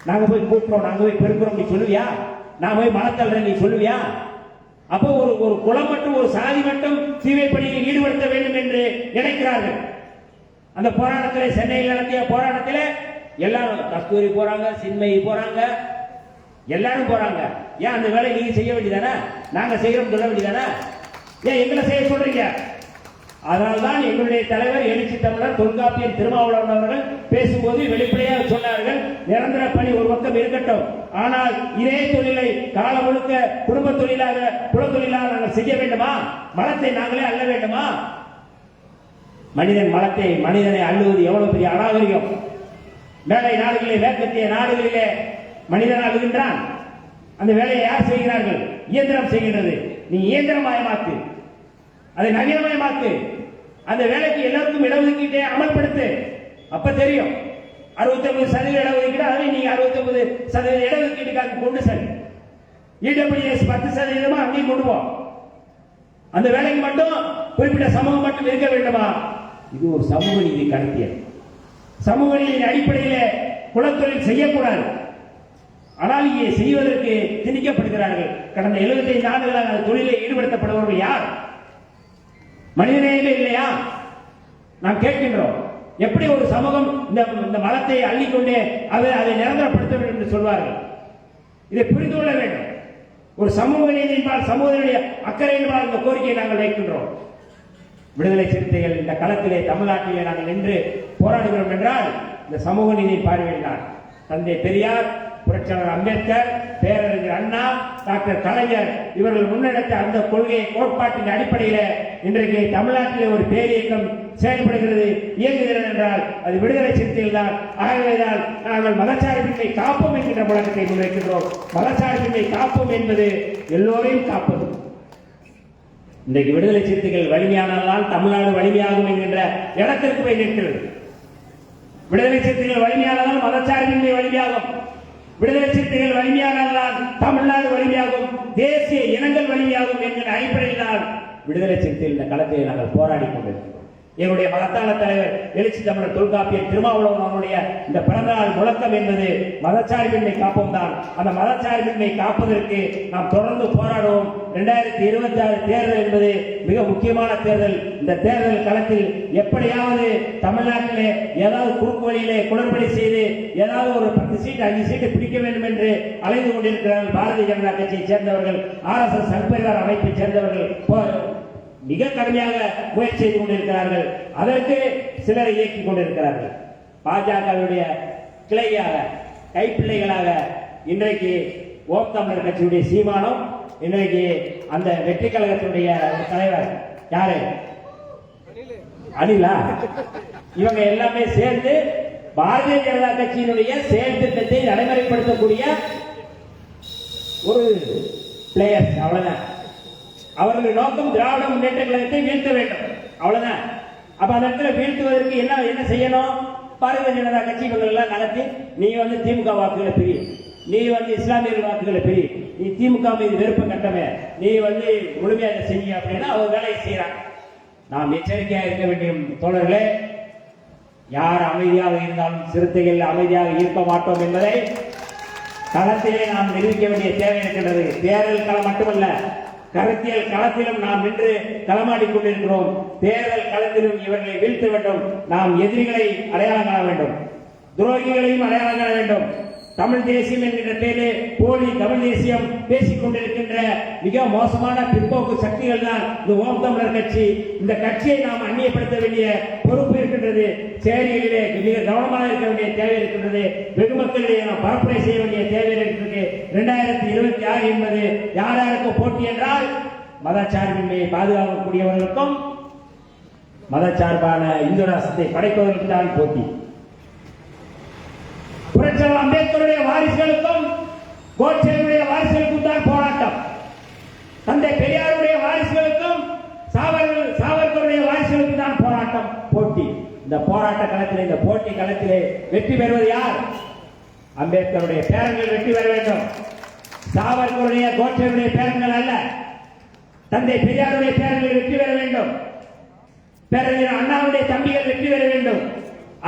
நாங்க போய் கூட்டுறோம், நாங்க போய் பெருக்கிறோம் நீ சொல்லுவியா? நான் போய் மனத்தல்றேன் நீ சொல்லுவியா? அப்போ ஒரு குலம் மட்டும் ஒரு சாதி மட்டும் தூய்மை பணியில் ஈடுபடுத்த வேண்டும் என்று நினைக்கிறார்கள். அந்த போராட்டத்தில், சென்னையில் நடத்திய போராட்டத்தில் எல்லாரும் கஸ்தூரி போறாங்க, சின்மயி போறாங்க, எல்லாரும் போறாங்க. ஏன் அந்த வேலை நீங்க செய்ய வேண்டியதானே? நாங்க செய்யறோம் சொல்ல வேண்டியதானே? ஏன் எங்களை செய்ய சொல்றீங்க? அதனால்தான் எங்களுடைய தலைவர் எழுச்சி தமிழர் தொல்காப்பியன் திருமாவளவன் அவர்கள் பேசும்போது வெளிப்படையாக சொன்னார்கள், நிரந்தர பணி ஒரு பக்கம் இருக்கட்டும், ஆனால் இதே தொழிலை காலம் முழுக்க குடும்ப தொழிலாக குல தொழிலாக நாங்கள் செய்ய வேண்டுமா? மலத்தை நாங்களே அள்ள வேண்டுமா? மனிதனை அள்ளுவது எவ்வளவு பெரிய அநாகரிகம்! மேலை நாடுகளிலே, மேற்கத்திய நாடுகளிலே மனிதன் அழுகின்றான். அந்த வேலையை யார் செய்கிறார்கள்? இயந்திரம் செய்கின்றது. நீ இயந்திரமயமாக்கு, அதை நவீனமயமாக்கு, அந்த வேலைக்கு எல்லாருக்கும் இடஒதுக்கீட்டை அமல்படுத்து. அப்ப தெரியும். 69% இடஒதுக்கீடு, அதை நீங்க 69% இடஒதுக்கீட்டுக்காக கொண்டு சரி. இடபிள்யூஎஸ் 10% அங்கேயும் கொண்டு போ. அந்த வேலைக்கு மட்டும் குறிப்பிட்ட சமூகம் மட்டும் இருக்க வேண்டுமா? இது ஒரு சமூக நீதி கருத்தியல். சமூக நீதியின் அடிப்படையில் குலத்தொழில் செய்யக்கூடாது. ஆனால் இங்கே செய்வதற்கு திணிக்கப்படுகிறார்கள். கடந்த 75 ஆண்டுகளாக அந்த தொழிலை ஈடுபடுத்தப்படுபவர்கள் யார்? மனிதநேயமே இல்லையா? நாம் கேட்கின்றோம், எப்படி ஒரு சமூகம் இந்த மலத்தை அள்ளிக்கொண்டே அதை நிரந்தரப்படுத்த வேண்டும் என்று சொல்வார்கள்? இதை புரிந்து கொள்ள வேண்டும். ஒரு சமூக நீதியின்பால், சமூகத்தினுடைய அக்கறையின்பால் இந்த கோரிக்கையை நாங்கள் வைக்கின்றோம். விடுதலை சிறுத்தைகள் இந்த களத்திலே தமிழ்நாட்டிலே நாங்கள் நின்று போராடுகிறோம் என்றால் இந்த சமூக நீதி பார்வையினார். தந்தை பெரியார், புரட்சியாளர் அம்பேத்கர், பேரறிஞர் அண்ணா, டாக்டர் கலைஞர் இவர்கள் முன்னெடுத்த அந்த கொள்கை கோட்பாட்டின் அடிப்படையில் இன்றைக்கு தமிழ்நாட்டிலே ஒரு பேரியக்கம் செயல்படுகிறது, இயங்குகிறது என்றால் அது விடுதலை சிறுத்தைகள் தான். ஆகவேதான் நாங்கள் மதச்சார்பின்மை காப்போம் என்கின்ற முழக்கத்தை முன்வைக்கின்றோம். மதச்சார்பின்மை காப்போம் என்பது எல்லோரையும் காப்பது. இன்றைக்கு விடுதலை சிறுத்தைகள் வலிமையானால் தமிழ்நாடு வலிமையாகும் என்கின்ற இடத்திற்கு போய் நிற்கிறது. விடுதலை சிறுத்தைகள் வலிமையானால் மதச்சார்பின்மை வலிமையாகும். விடுதலை சிறுத்தைகள் வலிமையானால் தமிழ்நாடு வலிமையாகும், தேசிய இனங்கள் வலிமையாகும் என்கிற அடிப்படையில் தான் விடுதலை சிறுத்தைகள் இந்த களத்தை நாங்கள் போராடி கொண்டிருக்கிறோம். எங்களுடைய மகத்தான தலைவர் எழுச்சி தமிழர் தொல்காப்பியன் திருமாவளவன் அவருடைய இந்த பிறந்தநாள் முழக்கம் என்பது மதச்சார்பின்மை காப்போம் தான். அந்த மதச்சார்பின்மை காப்பதற்கு நாம் தொடர்ந்து போராடுவோம். 2026 தேர்தல் என்பது மிக முக்கியமான தேர்தல். இந்த தேர்தல் களத்தில் எப்படியாவது தமிழ்நாட்டிலே ஏதாவது குறுக்கு வழியிலே குளறுபடி செய்து ஏதாவது ஒரு 10 சீட் 5 சீட்டு பிடிக்க வேண்டும் என்று அலைந்து கொண்டிருக்கிறார்கள். பாரதிய ஜனதா கட்சியை சேர்ந்தவர்கள், RSS சங்பரிவார் அமைப்பை சேர்ந்தவர்கள் மிக கடுமையாக முயற்சி செய்து கொண்டிருக்கிறார்கள். அதற்கு சிலரை இயக்கிக் கொண்டிருக்கிறார்கள். பாஜகவுடைய கிளையாக, கைப்பிள்ளைகளாக இன்றைக்கு ஓம் தமிழர் கட்சியுடைய சீமானம், இன்றைக்கு அந்த வெற்றி கழகத்தினுடைய தலைவர் யாரு? அனிலா. இவங்க எல்லாமே சேர்ந்து பாரதிய ஜனதா கட்சியினுடைய செயல் திட்டத்தை நடைமுறைப்படுத்தக்கூடிய ஒரு பிளேயர்ஸ். அவ்வளவுதான். அவர்களுடைய நோக்கம் திராவிட முன்னேற்ற கழகத்தை வீழ்த்த வேண்டும், அவ்வளவுதான். அப்ப அந்த இடத்துல வீழ்த்துவதற்கு என்ன செய்யணும்? பாரதிய ஜனதா கட்சி இவர்கள் எல்லாம் நடத்தி, நீ வந்து திமுக வாக்குகளை பிரி, நீ வந்து இஸ்லாமியர்கள் வாக்குகளை பிரி, நீ திமுக மீது வெறுப்பு கட்டமே, நீ வந்து முழுமையாக செய்ய அப்படின்னா அவர் வேலையை செய்யறாங்க. நாம் எச்சரிக்கையாக இருக்க வேண்டிய தோழர்களே, யார் அமைதியாக இருந்தாலும் சிறுத்தைகள் அமைதியாக இருக்க மாட்டோம் என்பதை களத்திலே நாம் நிரூபிக்க வேண்டிய தேவை இருக்கின்றது. தேர்தல் களம் மட்டுமல்ல, கருத்தியல் களத்திலும் நாம் நின்று களமாடிக் கொண்டிருக்கிறோம். தேர்தல் களத்திலும் இவர்களை வீழ்த்த வேண்டும். நாம் எதிரிகளை அடையாளம் காண வேண்டும், துரோகிகளையும் அடையாளம் காண வேண்டும். தமிழ் தேசியம் என்கின்ற பேரு போலி தமிழ் தேசியம் பேசிக் கொண்டிருக்கின்ற மிக மோசமான பிற்போக்கு சக்திகள் தான் இந்த ஓம் தமிழர் கட்சி. இந்த கட்சியை நாம் அந்நியப்படுத்த வேண்டிய பொறுப்பு இருக்கின்றது. சேரிகளிலே மிக கவனமாக இருக்க வேண்டிய தேவை இருக்கின்றது. வெகு மக்களிடையே நாம் பரப்புரை செய்ய வேண்டிய தேவை இருக்கிறது. 2026 என்பது யாராருக்கு போட்டி என்றால் மதச்சார்பின்மையை பாதுகாக்கக்கூடியவர்களுக்கும் மதச்சார்பான இந்து ராஷ்டிரத்தை படைப்பதற்கு தான் போட்டி. புரட்சியாளர் அம்பேத்கருடைய வாரிசுகளுக்கும் கோட்சேவுடைய வாரிசுகளுக்கும் தான் போராட்டம். தந்தை பெரியாருடைய வாரிசுகளுக்கும் சாவர்கருடைய வாரிசுகளுக்கும் தான் போராட்டம், போட்டி. இந்த போராட்ட களத்திலே, இந்த போட்டி களத்திலே வெற்றி பெறுவது யார்? அம்பேத்கருடைய பேரன்கள் வெற்றி பெற வேண்டும். சாவர்கருடைய கோட்சேவுடைய பேரன்கள் அல்ல, தந்தை பெரியாருடைய பேரன்கள் வெற்றி பெற வேண்டும். பேரறிஞர் அண்ணாவுடைய தம்பிகள் வெற்றி பெற வேண்டும்.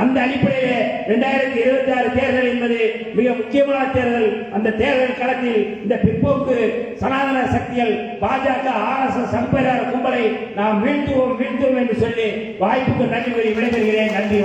அந்த அடிப்படையிலே 2026 தேர்தல் என்பது மிக முக்கியமான தேர்தல். அந்த தேர்தல் களத்தில் இந்த பிற்போக்கு சனாதன சக்திகள், பாஜக, RSS சம்பரார கும்பலை நாம் வீழ்த்துவோம் என்று சொல்லி வாய்ப்புக்கு நன்றி கூறி விடைபெறுகிறேன். நன்றி.